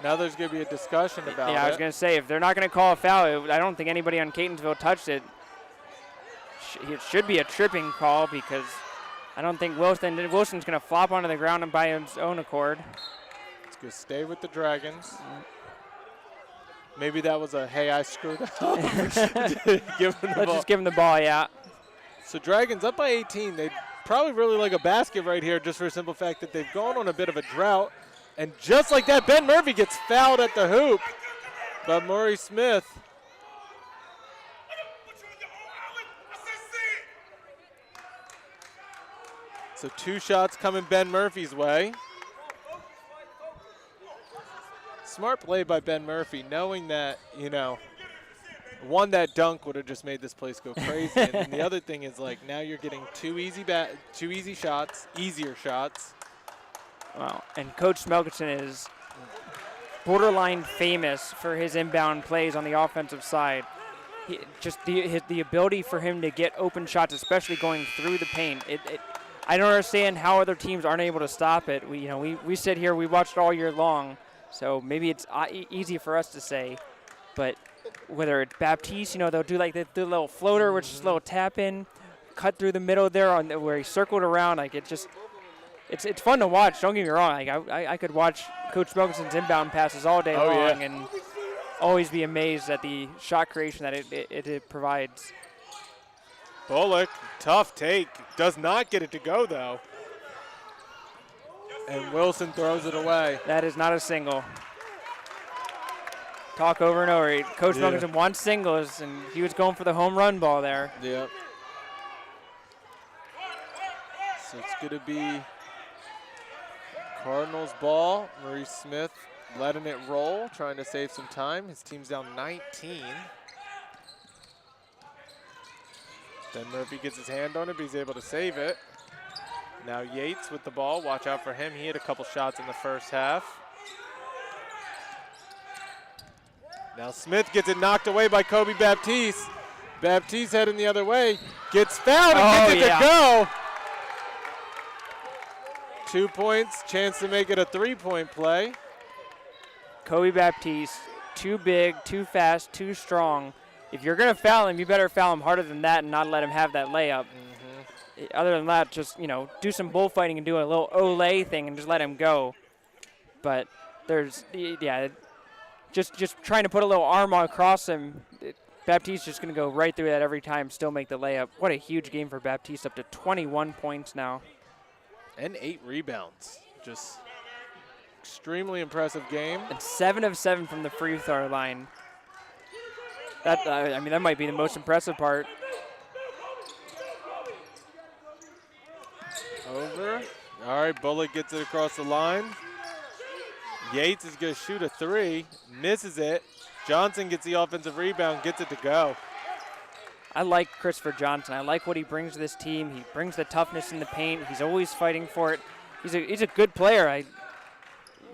Now there's going to be a discussion about it. Yeah, I was going to say, if they're not going to call a foul, I don't think anybody on Catonsville touched it. It should be a tripping call because I don't think Wilson's going to flop onto the ground and by his own accord. It's going to stay with the Dragons. Maybe that was a, hey, I screwed up. Let's just give him the ball, yeah. So Dragons up by 18. They'd probably really like a basket right here just for the simple fact that they've gone on a bit of a drought. And just like that, Ben Murphy gets fouled at the hoop by Maury Smith. So 2 shots coming Ben Murphy's way. Smart play by Ben Murphy, knowing that, you know, that dunk would have just made this place go crazy. And then the other thing is, like, now you're getting 2 easy shots, easier shots. Wow, and Coach Smelkinson is borderline famous for his inbound plays on the offensive side. just the ability for him to get open shots, especially going through the paint. I don't understand how other teams aren't able to stop it. We sit here, we watched all year long, so maybe it's easy for us to say, but whether it's Baptiste, they'll do like the little floater, which is a little tap in, cut through the middle there where he circled around. Like it's fun to watch. Don't get me wrong. Like I could watch Coach Wilkinson's inbound passes all day long and always be amazed at the shot creation that it provides. Bullock, tough take, does not get it to go though. And Wilson throws it away. That is not a single. Talk over and over. Coach Wilkinson wants singles, and he was going for the home run ball there. Yep. So it's going to be Cardinals ball. Maurice Smith letting it roll, trying to save some time. His team's down 19. Then Murphy gets his hand on it, but he's able to save it. Now Yates with the ball. Watch out for him. He hit a couple shots in the first half. Now Smith gets it knocked away by Kobe Baptiste. Baptiste heading the other way. Gets fouled and gets it to go. 2 points. Chance to make it a 3-point play. Kobe Baptiste, too big, too fast, too strong. If you're going to foul him, you better foul him harder than that and not let him have that layup. Other than that, just, do some bullfighting and do a little Olay thing and just let him go. But there's, just trying to put a little arm across him. Baptiste's just going to go right through that every time, still make the layup. What a huge game for Baptiste, up to 21 points now. And 8 rebounds. Just extremely impressive game. And 7 of 7 from the free throw line. That might be the most impressive part. Over. All right, Bullock gets it across the line. Yates is going to shoot a 3, misses it. Johnson gets the offensive rebound, gets it to go. I like Christopher Johnson. I like what he brings to this team. He brings the toughness in the paint. He's always fighting for it. He's a good player.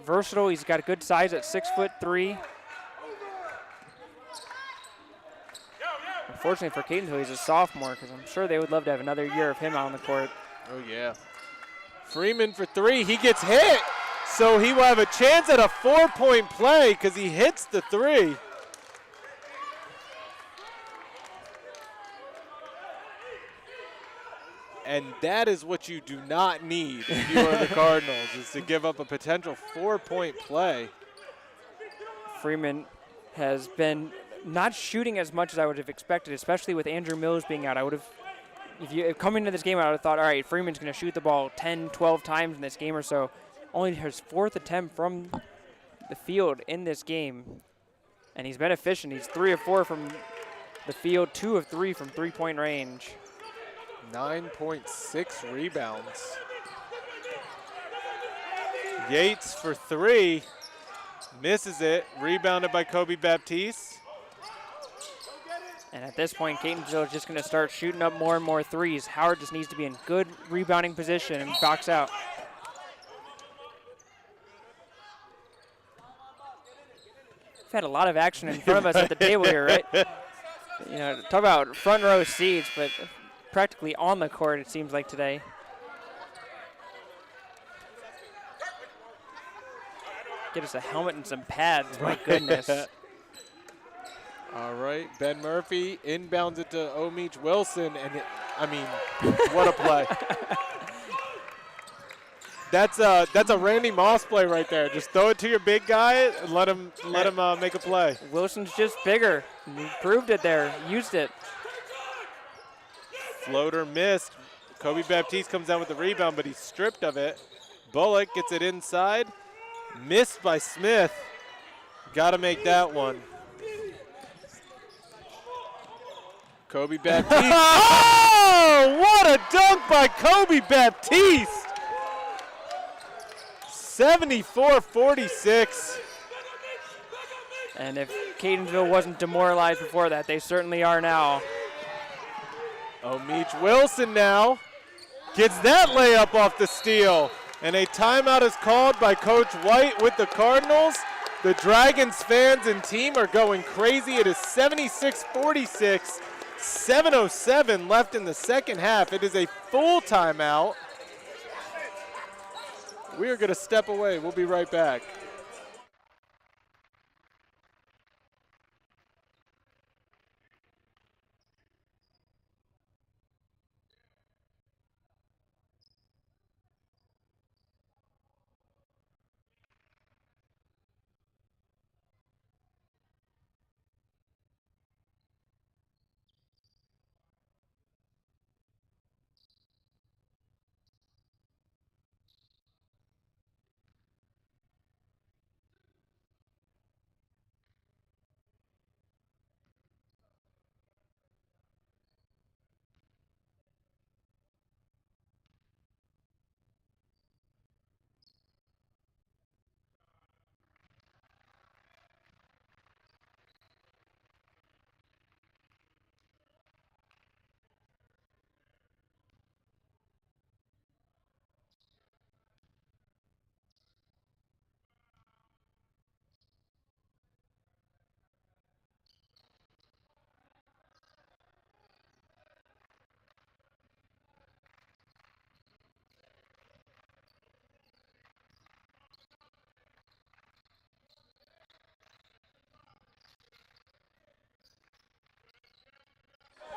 Versatile. He's got a good size at 6'3". Unfortunately for Catonsville, he's a sophomore, because I'm sure they would love to have another year of him out on the court. Oh, yeah. Freeman for 3. He gets hit, so he will have a chance at a 4-point play because he hits the 3. And that is what you do not need if you are the Cardinals, is to give up a potential 4-point play. Freeman has been not shooting as much as I would have expected, especially with Andrew Mills being out. If coming into this game, I would have thought, all right, Freeman's going to shoot the ball 10, 12 times in this game or so. Only his 4th attempt from the field in this game, and he's been efficient. He's 3 of 4 from the field, 2 of 3 from three-point range. 9.6 rebounds. Yates for 3, misses it, rebounded by Kobe Baptiste. And at this point, Catonsville is just going to start shooting up more and more threes. Howard just needs to be in good rebounding position and box out. We've had a lot of action in front of us at the table here, right? Talk about front row seats, but practically on the court, it seems like today. Get us a helmet and some pads, my goodness. All right, Ben Murphy inbounds it to Omich Wilson, and what a play. That's a Randy Moss play right there. Just throw it to your big guy and let him make a play. Wilson's just bigger. He proved it there, used it. Floater missed. Kobe Baptiste comes down with the rebound, but he's stripped of it. Bullock gets it inside. Missed by Smith. Got to make that one. Kobe Baptiste. Oh, what a dunk by Kobe Baptiste. 74-46. And if Catonsville wasn't demoralized before that, they certainly are now. Omich Wilson now gets that layup off the steal. And a timeout is called by Coach White with the Cardinals. The Dragons fans and team are going crazy. It is 76-46, 7:07 left in the second half. It is a full timeout. We are going to step away. We'll be right back.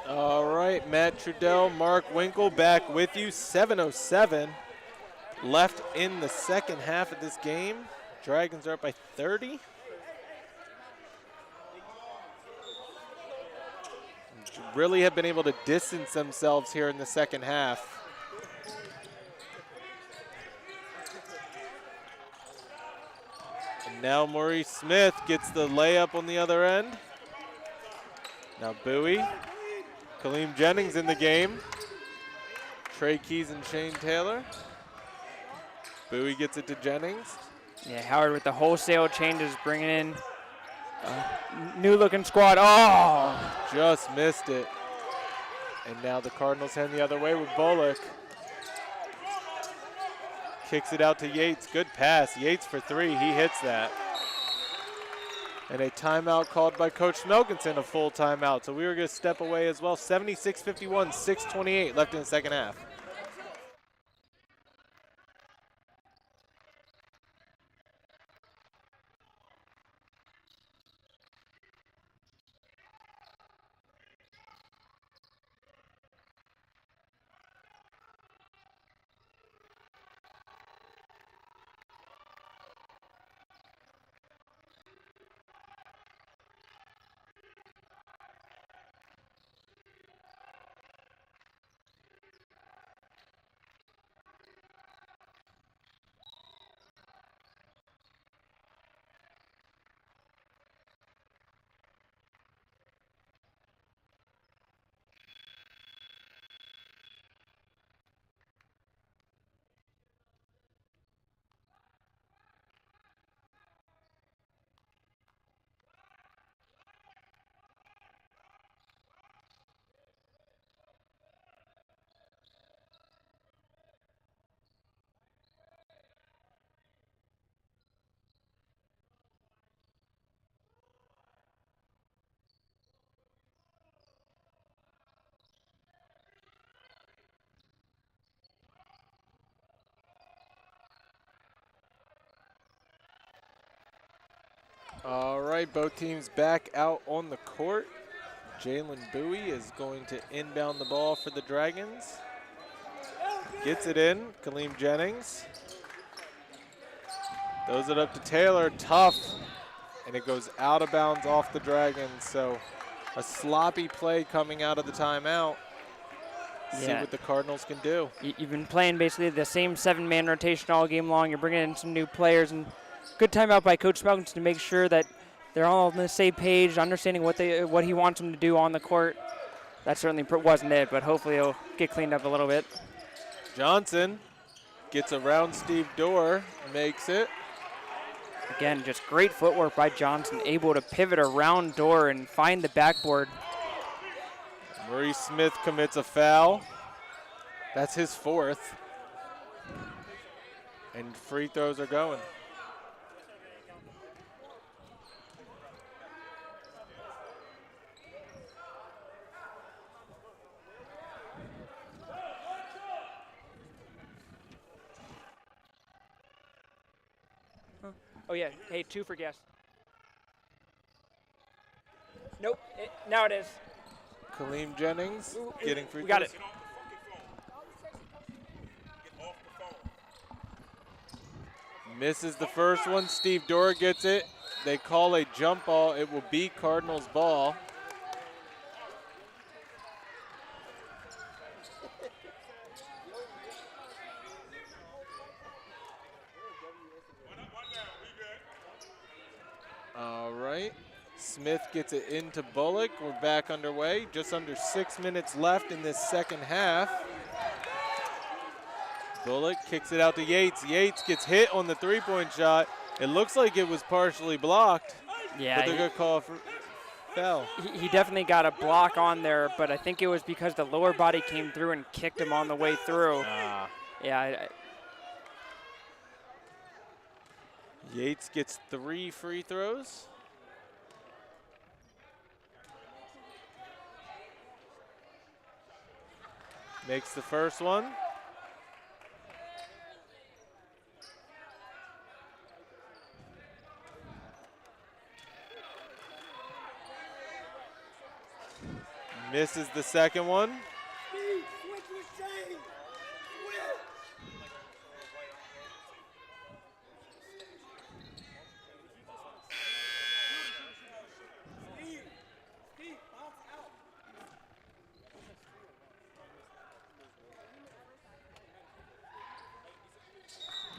All right, Matt Trudell, Mark Winkle back with you. 7:07 left in the second half of this game. Dragons are up by 30. Really have been able to distance themselves here in the second half. And now Maurice Smith gets the layup on the other end. Now Bowie. Kaleem Jennings in the game. Trey Keys and Shane Taylor. Bowie gets it to Jennings. Yeah, Howard with the wholesale changes, bringing in a new-looking squad. Oh! Just missed it. And now the Cardinals head the other way with Bullock. Kicks it out to Yates. Good pass. Yates for three. He hits that. And a timeout called by Coach Smelkinson, a full timeout. So we were going to step away as well. 76-51, 6:28 left in the second half. All right, both teams back out on the court. Jalen Bowie is going to inbound the ball for the Dragons. Gets it in, Kaleem Jennings. Throws it up to Taylor, tough, and it goes out of bounds off the Dragons. So a sloppy play coming out of the timeout. See what the Cardinals can do. You've been playing basically the same 7-man rotation all game long. You're bringing in some new players, and good timeout by Coach Smelkinson to make sure that they're all on the same page, understanding what he wants them to do on the court. That certainly wasn't it, but hopefully it'll get cleaned up a little bit. Johnson gets around Steve Dorr, makes it. Again, just great footwork by Johnson, able to pivot around Dorr and find the backboard. Maurice Smith commits a foul. That's his fourth. And free throws are going. Oh, yeah. Hey, 2 for guests. Nope. Now it is. Kaleem Jennings getting free We got throws. it. Get off the phone. Misses the first one. Steve Dorr gets it. They call a jump ball. It will be Cardinals ball. All right. Smith gets it into Bullock. We're back underway. Just under 6 minutes left in this second half. Bullock kicks it out to Yates. Yates gets hit on the three-point shot. It looks like it was partially blocked, Yeah, but they're going to call for foul. he definitely got a block on there, but I think it was because the lower body came through and kicked him on the way through. Yeah, Yates gets 3 free throws. Makes the first one. Misses the second one.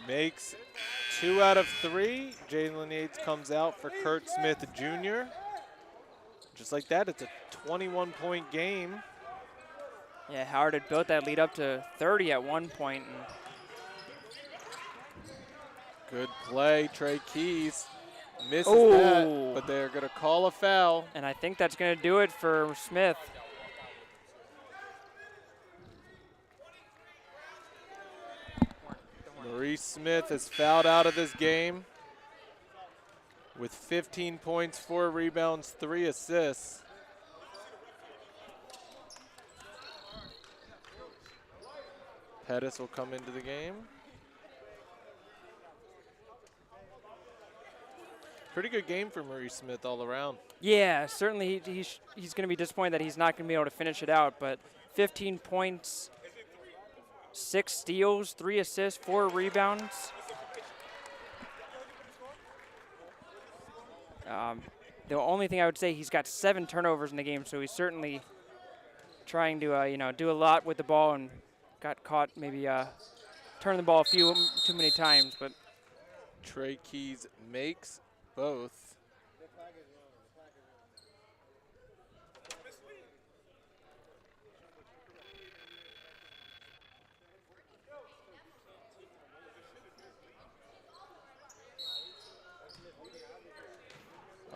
Makes 2 out of 3. Jalen Yates comes out for Kurt Smith Jr. Just like that, it's a 21-point game. yeah. Howard had built that lead up to 30 at one point. And Good play, Trey Keys misses Oh. that, but they're going to call a foul. I think that's going to do it for Smith. Maurice Smith is fouled out of this game with 15 points, 4 rebounds, 3 assists. Pettis will come into the game. Pretty good game for Maurice Smith all around. Yeah, certainly he's going to be disappointed that he's not going to be able to finish it out, but 15 points, 6 steals, 3 assists, 4 rebounds. The only thing I would say, he's got 7 turnovers in the game, so he's certainly trying to do a lot with the ball, and got caught maybe turning the ball a few too many times. But Trey Keys makes both.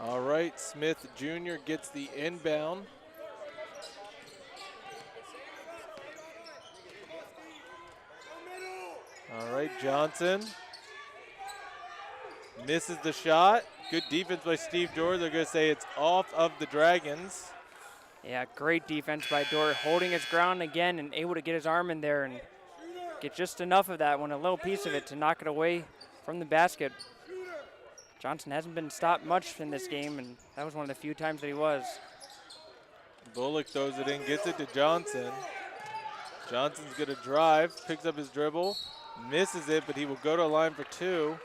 All right, Smith Jr. gets the inbound. All right, Johnson misses the shot. Good defense by Steve Dorr. They're going to say it's off of the Dragons. yeah, great defense by Dorr, holding his ground again and able to get his arm in there and get just enough of that one, a little piece of it, to knock it away from the basket. Johnson hasn't been stopped much in this game, and that was one of the few times that he was. Bullock throws it in, gets it to Johnson. Johnson's going to drive, picks up his dribble, misses it, but he will go to a line for 2.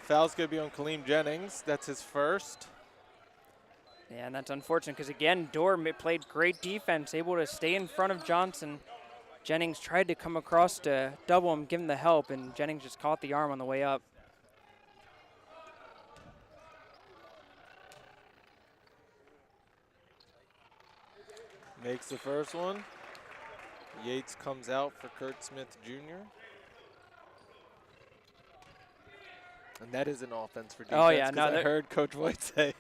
Foul's going to be on Kaleem Jennings. That's his first. Yeah, and that's unfortunate because, again, Dorr played great defense, able to stay in front of Johnson. Jennings tried to come across to double him, give him the help, and Jennings just caught the arm on the way up. Makes the first one. Yates comes out for Kurt Smith Jr. And that is an offense for defense. Oh, yeah, 'cause no, I they're- heard Coach White say.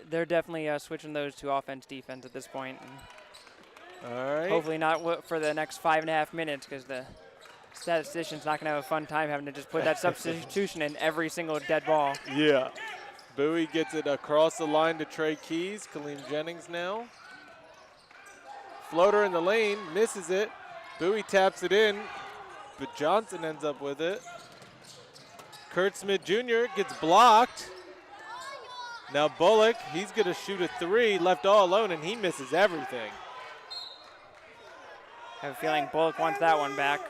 They're definitely switching those to offense-defense at this point. And All right. hopefully not for the next 5.5 minutes, because the statistician's not going to have a fun time having to just put that substitution in every single dead ball. Yeah. Bowie gets it across the line to Trey Keys. Kaleem Jennings now. Floater in the lane, misses it. Bowie taps it in, but Johnson ends up with it. Kurt Smith Jr. gets blocked. Now Bullock, he's going to shoot a three, left all alone, and he misses everything. I have a feeling Bullock wants that one back.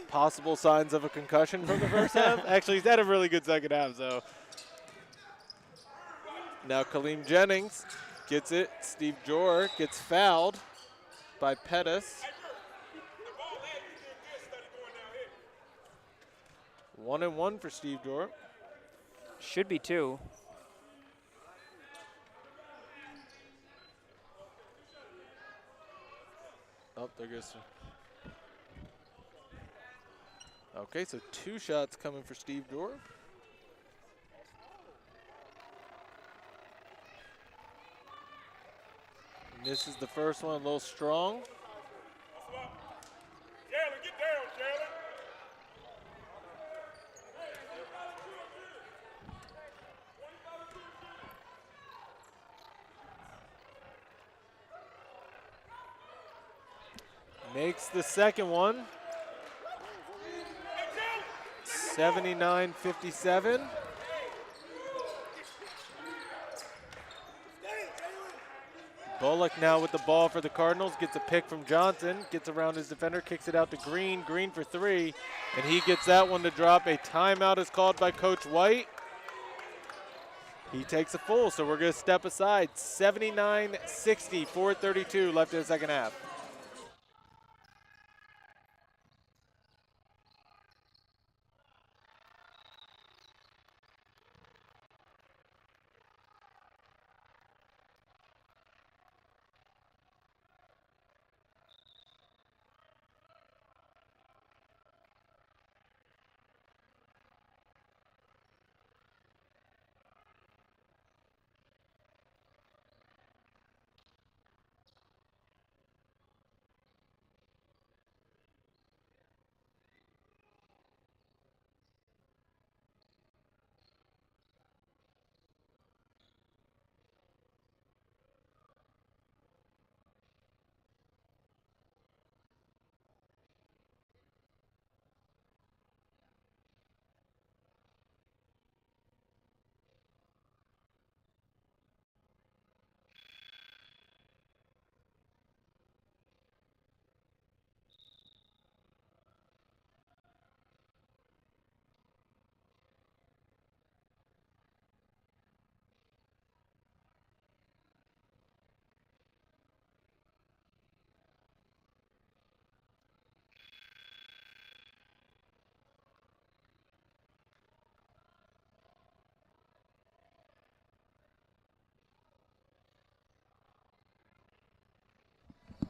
Possible signs of a concussion from the first half. Actually, he's had a really good second half, so. Now Kaleem Jennings gets it. Steve Jor gets fouled by Pettis. 1-1 for Steve Jor. Should be 2. Oh, there goes. Okay, so 2 shots coming for Steve Jor. Misses the first one, a little strong. Jalen, get down, Jalen. Makes the second one. 79-57. Bullock now with the ball for the Cardinals, gets a pick from Johnson, gets around his defender, kicks it out to Green. Green for 3, and he gets that one to drop. A timeout is called by Coach White. He takes a full, so we're going to step aside. 79-60, 4:32 left in the second half.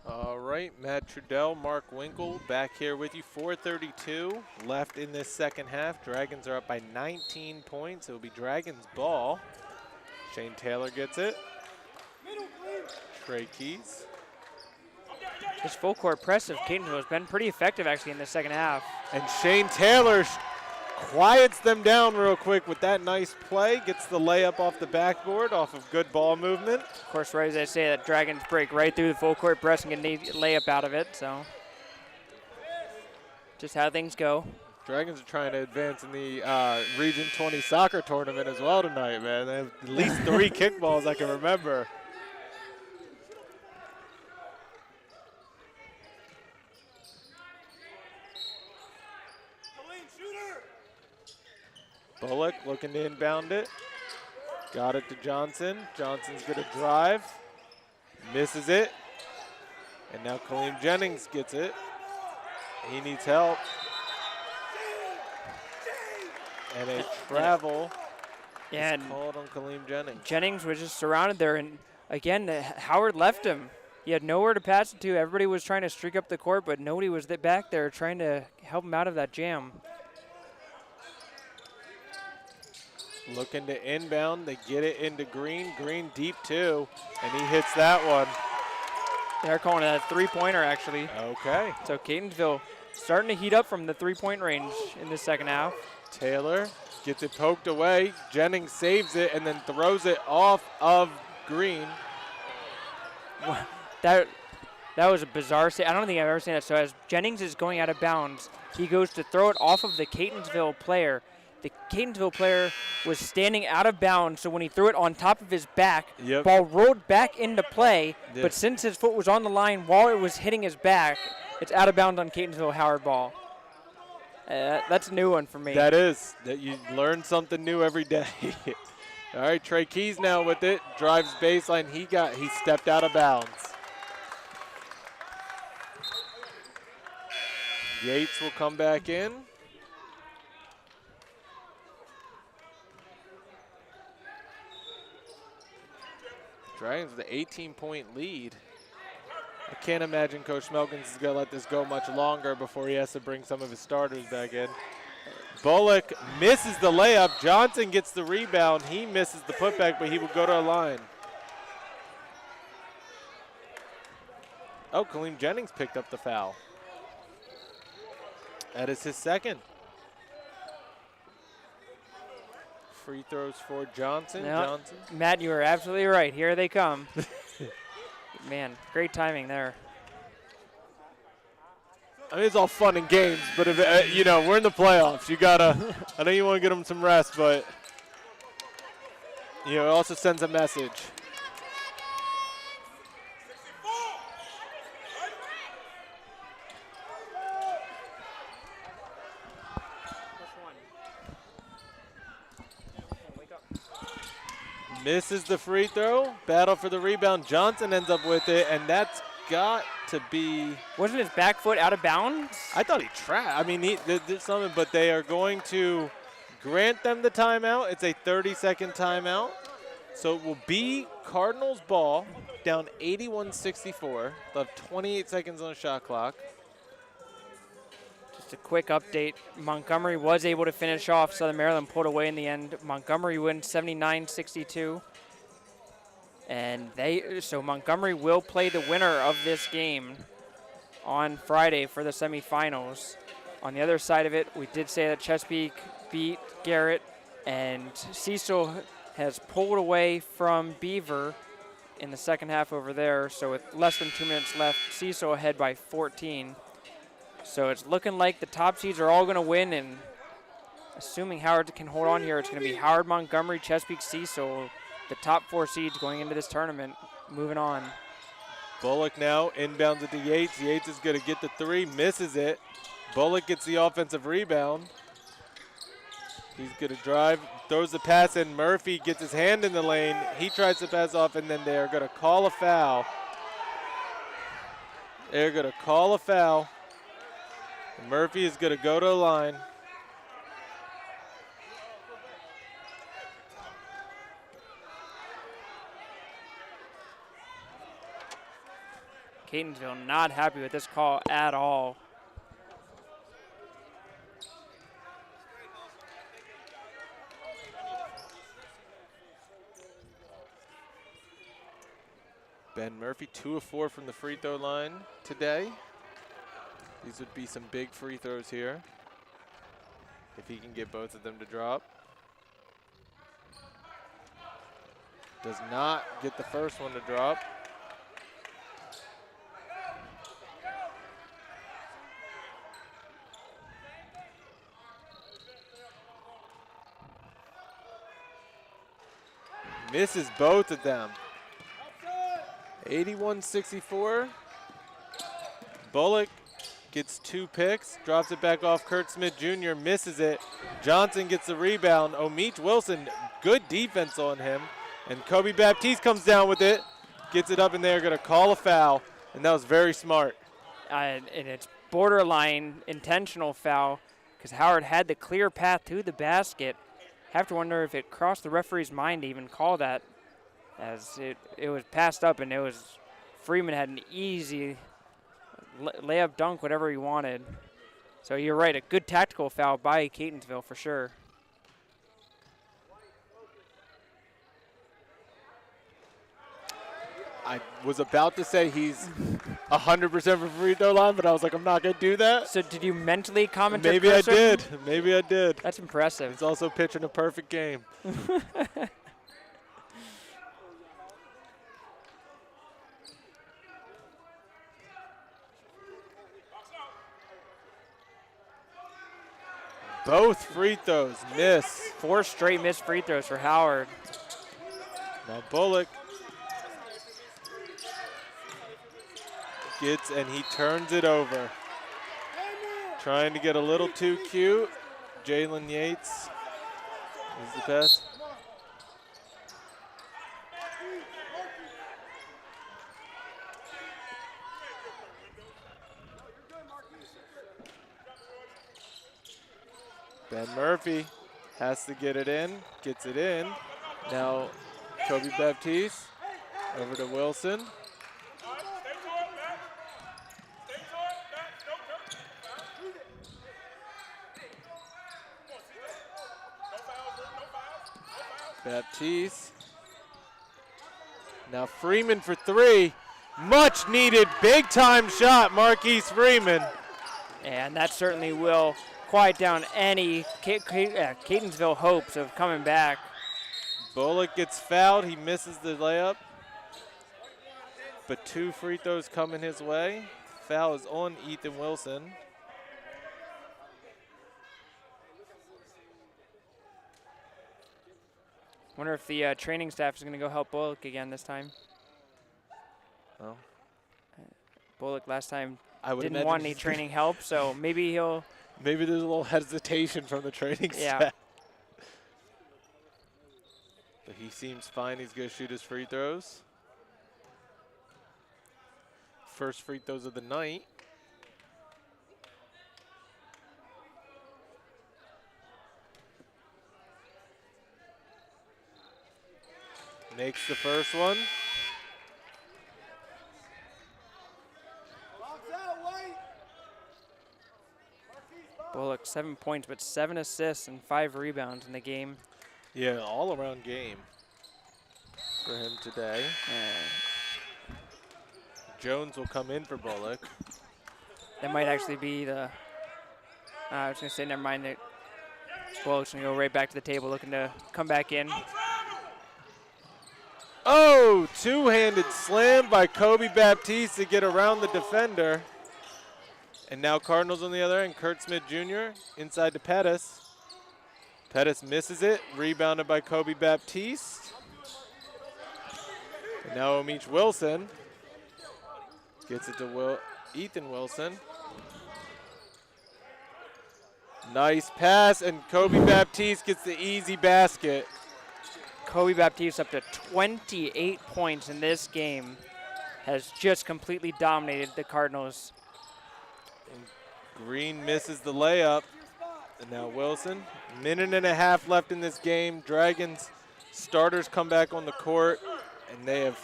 All right, Matt Trudell, Mark Winkle back here with you. 4:32 left in this second half. Dragons are up by 19 points. It'll be Dragons ball. Shane Taylor gets it. Trey Keys. This full court press of Catonsville has been pretty effective actually in the second half. And Shane Taylor quiets them down real quick with that nice play. Gets the layup off the backboard off of good ball movement. Of course, right as I say that, Dragons break right through the full court press and get a layup out of it, so just how things go. Dragons are trying to advance in the Region 20 soccer tournament as well tonight, man. They have at least 3 kickballs I can remember. Bullock looking to inbound it. Got it to Johnson. Johnson's going to drive. Misses it. And now Kaleem Jennings gets it. He needs help. And a travel is called on Kaleem Jennings. Jennings was just surrounded there, and again, Howard left him. He had nowhere to pass it to. Everybody was trying to streak up the court, but nobody was back there trying to help him out of that jam. Looking to inbound. They get it into Green. Green deep too, and he hits that one. They're calling it a three-pointer, actually. Okay. So Catonsville starting to heat up from the three-point range in the second half. Taylor gets it poked away. Jennings saves it and then throws it off of Green. That was a bizarre I don't think I've ever seen that. So as Jennings is going out of bounds, he goes to throw it off of the Catonsville player. The Catonsville player was standing out of bounds, so when he threw it on top of his back, ball rolled back into play, but since his foot was on the line while it was hitting his back, it's out of bounds on Catonsville Howard ball. That's a new one for me. That is. That you learn something new every day. All right, Trey Keys now with it. Drives baseline. He stepped out of bounds. Yates will come back in. Dragons with an 18-point lead. I can't imagine Coach Smelkins is going to let this go much longer before he has to bring some of his starters back in. Bullock misses the layup. Johnson gets the rebound. He misses the putback, but he will go to a line. Oh, Kaleem Jennings picked up the foul. That is his second. Free throws for Johnson. Johnson. Matt, you are absolutely right. Here they come. Man, great timing there. I mean, it's all fun and games, but if we're in the playoffs. You gotta. I know you want to get them some rest, but it also sends a message. Misses the free throw. Battle for the rebound. Johnson ends up with it, and that's got to be. Wasn't his back foot out of bounds? I thought he trapped. I mean, he did something, but they are going to grant them the timeout. It's a 30-second timeout. So it will be Cardinals ball, down 81-64. They'll have 28 seconds on the shot clock. Just a quick update. Montgomery was able to finish off. Southern Maryland pulled away in the end. Montgomery wins 79-62. And so Montgomery will play the winner of this game on Friday for the semifinals. On the other side of it, we did say that Chesapeake beat Garrett, and Cecil has pulled away from Beaver in the second half over there. So with less than 2 minutes left, Cecil ahead by 14. So it's looking like the top seeds are all going to win, and assuming Howard can hold on here, it's going to be Howard, Montgomery, Chesapeake, Cecil, the top 4 seeds going into this tournament. Moving on. Bullock now inbounds it to Yates. Yates is going to get the 3, misses it. Bullock gets the offensive rebound. He's going to drive, throws the pass in. Murphy gets his hand in the lane. He tries to pass off, and then they're going to call a foul. They're going to call a foul. Murphy is going to go to the line. Catonsville not happy with this call at all. Ben Murphy, 2 of 4 from the free throw line today. These would be some big free throws here if he can get both of them to drop. Does not get the first one to drop. Misses both of them. 81-64. Bullock gets 2 picks, drops it back off Kurt Smith Jr., misses it. Johnson gets the rebound. O'Meach Wilson, good defense on him. And Kobe Baptiste comes down with it, gets it up, and they're going to call a foul. And that was very smart. And it's borderline intentional foul because Howard had the clear path to the basket. Have to wonder if it crossed the referee's mind to even call that, as it was passed up, and Freeman had an easy layup, dunk, whatever he wanted. So you're right, a good tactical foul by Catonsville for sure. I was about to say he's 100% for free throw line, but I was like, I'm not going to do that. So did you mentally comment? Maybe I did. Maybe I did. That's impressive. He's also pitching a perfect game. Both free throws miss. 4 straight missed free throws for Howard. Now Bullock gets, and he turns it over. Trying to get a little too cute. Jalen Yates is the pass. Ben Murphy has to get it in, gets it in. Now Kobe Baptiste over to Wilson. Baptiste. Now Freeman for 3. Much needed big time shot, Marquise Freeman. And that certainly will quiet down any Catonsville hopes of coming back. Bullock gets fouled, he misses the layup. But 2 free throws coming his way. Foul is on Ethan Wilson. Wonder if the training staff is going to go help Bullock again this time. Oh. Bullock last time I would didn't imagine want any he's training help, so maybe he'll. Maybe there's a little hesitation from the training staff. But he seems fine. He's going to shoot his free throws. First free throws of the night. Makes the first one. Bullock 7 points, but 7 assists and 5 rebounds in the game. Yeah, all-around game for him today. Jones will come in for Bullock. That might actually be the. I was going to say, never mind. That Bullock's going to go right back to the table, looking to come back in. Oh, two-handed slam by Kobe Baptiste to get around the defender. And now Cardinals on the other end. Kurt Smith Jr. inside to Pettis. Pettis misses it. Rebounded by Kobe Baptiste. And now Omich Wilson gets it to Ethan Wilson. Nice pass, and Kobe Baptiste gets the easy basket. Kobe Baptiste up to 28 points in this game. Has just completely dominated the Cardinals. And Green misses the layup. And now Wilson. Minute and a half left in this game. Dragons starters come back on the court, and they have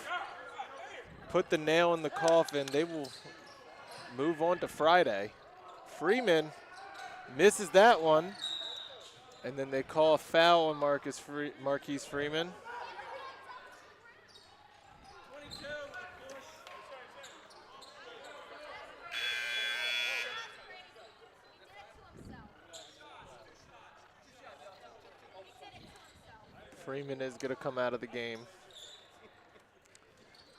put the nail in the coffin. They will move on to Friday. Freeman misses that one. And then they call a foul on Marquise Freeman. Freeman is going to come out of the game.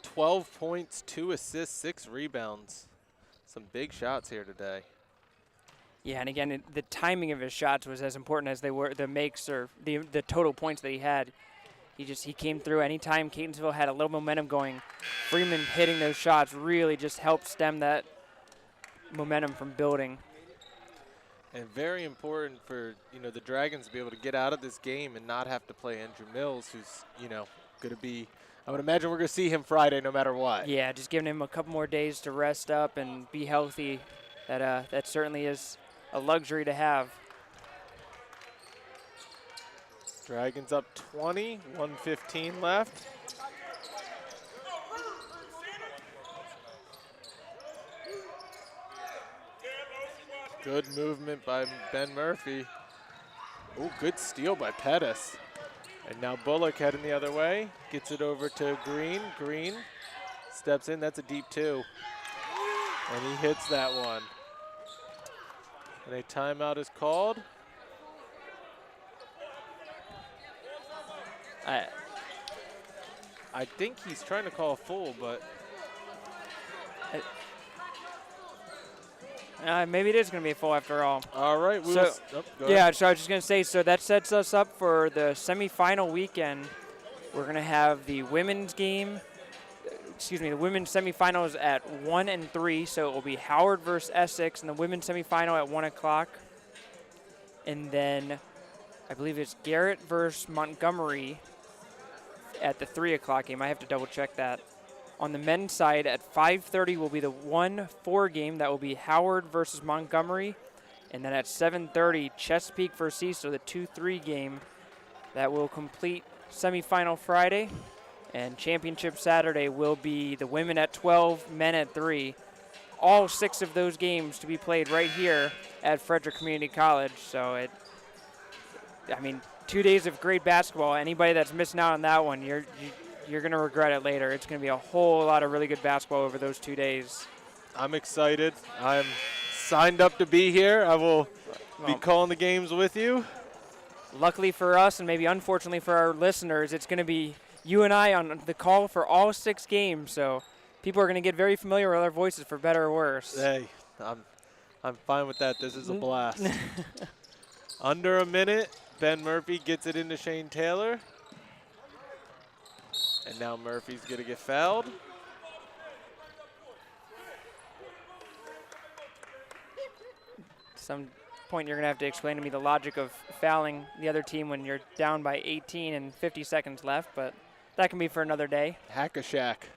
12 points, 2 assists, 6 rebounds. Some big shots here today. Yeah, and again, the timing of his shots was as important as they were the makes or the total points that he had. He came through anytime Catonsville had a little momentum going. Freeman hitting those shots really just helped stem that momentum from building. And very important for the Dragons to be able to get out of this game and not have to play Andrew Mills, who's going to be. I would imagine we're going to see him Friday no matter what. Yeah, just giving him a couple more days to rest up and be healthy. That certainly is a luxury to have. Dragons up 20, 1:15 left. Good movement by Ben Murphy. Oh, good steal by Pettis. And now Bullock heading the other way. Gets it over to Green. Green steps in. That's a deep 2. And he hits that one. And a timeout is called. I think he's trying to call a full, but Maybe it is going to be full after all. All right. So, Go ahead. yeah, so I was just going to say, so that sets us up for the semifinal weekend. We're going to have the women's game, the women's semifinals at 1 and 3. So it will be Howard versus Essex in the women's semifinal at 1 o'clock. And then I believe it's Garrett versus Montgomery at the 3 o'clock game. I have to double check that. On the men's side at 5:30 will be the 1-4 game. That will be Howard versus Montgomery. And then at 7:30, Chesapeake versus Cecil, the 2-3 game. That will complete semifinal Friday. And championship Saturday will be the women at 12, men at 3. All 6 of those games to be played right here at Frederick Community College. So 2 days of great basketball. Anybody that's missing out on that one, you're going to regret it later. It's going to be a whole lot of really good basketball over those 2 days. I'm excited. I'm signed up to be here. I will be calling the games with you. Luckily for us, and maybe unfortunately for our listeners, it's going to be you and I on the call for all 6 games. So people are going to get very familiar with our voices, for better or worse. Hey, I'm fine with that. This is a blast. Under a minute, Ben Murphy gets it into Shane Taylor. And now Murphy's going to get fouled. Some point you're going to have to explain to me the logic of fouling the other team when you're down by 18 and 50 seconds left, but that can be for another day. Hack-a-shack.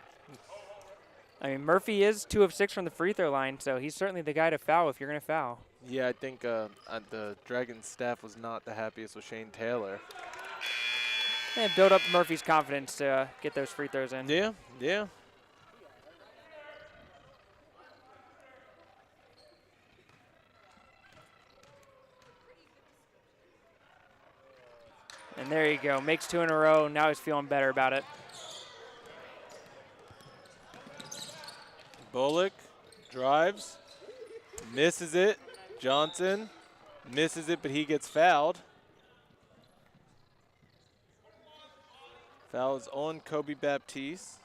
I mean, Murphy is 2 of 6 from the free throw line, so he's certainly the guy to foul if you're going to foul. Yeah, I think the Dragons staff was not the happiest with Shane Taylor. And build up Murphy's confidence to get those free throws in. Yeah, yeah. And there you go. Makes 2 in a row. Now he's feeling better about it. Bullock drives, misses it. Johnson misses it, but he gets fouled. Foul is on Kobe Baptiste.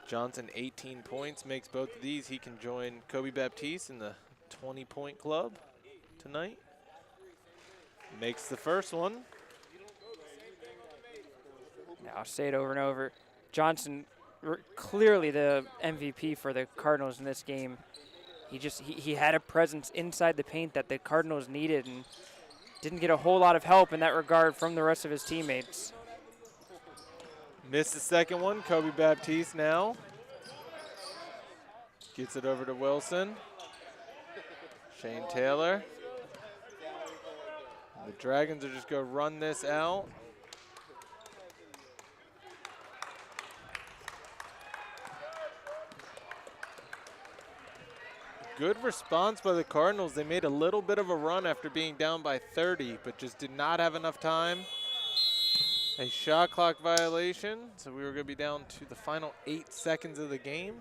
Johnson, 18 points, makes both of these. He can join Kobe Baptiste in the 20-point club tonight. Makes the first one. Now I'll say it over and over. Johnson, clearly the MVP for the Cardinals in this game. He had a presence inside the paint that the Cardinals needed and didn't get a whole lot of help in that regard from the rest of his teammates. Missed the second one. Kobe Baptiste now gets it over to Wilson. Shane Taylor. The Dragons are just going to run this out. Good response by the Cardinals. They made a little bit of a run after being down by 30, but just did not have enough time. A shot clock violation, so we were going to be down to the final 8 seconds of the game.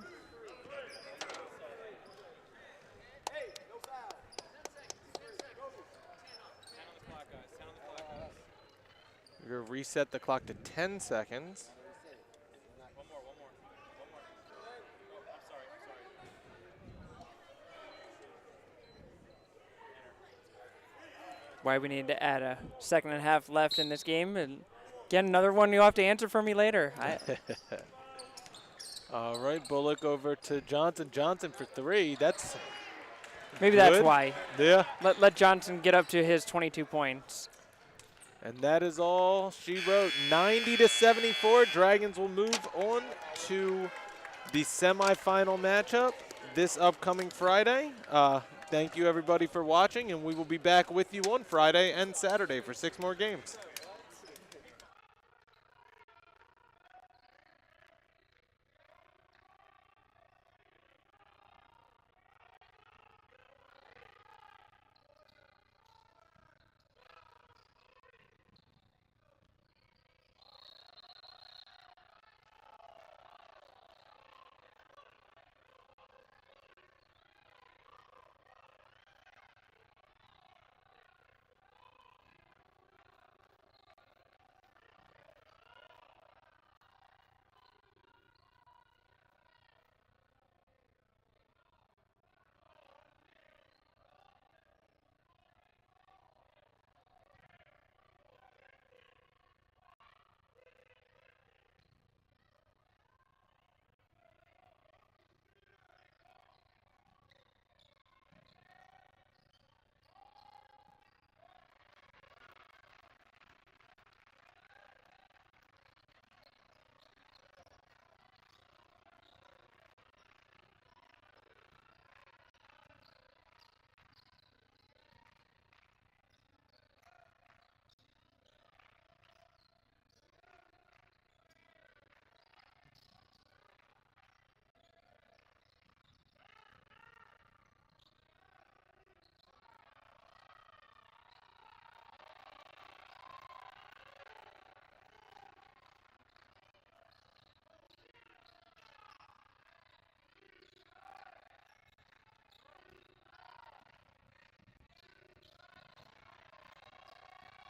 We're going to reset the clock to 10 seconds. Why we need to add a second and a half left in this game. And again, another one you'll have to answer for me later. All right, Bullock over to Johnson. Johnson for 3. That's maybe good. That's why. Yeah. Let Johnson get up to his 22 points. And that is all she wrote. 90-74. Dragons will move on to the semifinal matchup this upcoming Friday. Thank you, everybody, for watching, and we will be back with you on Friday and Saturday for 6 more games.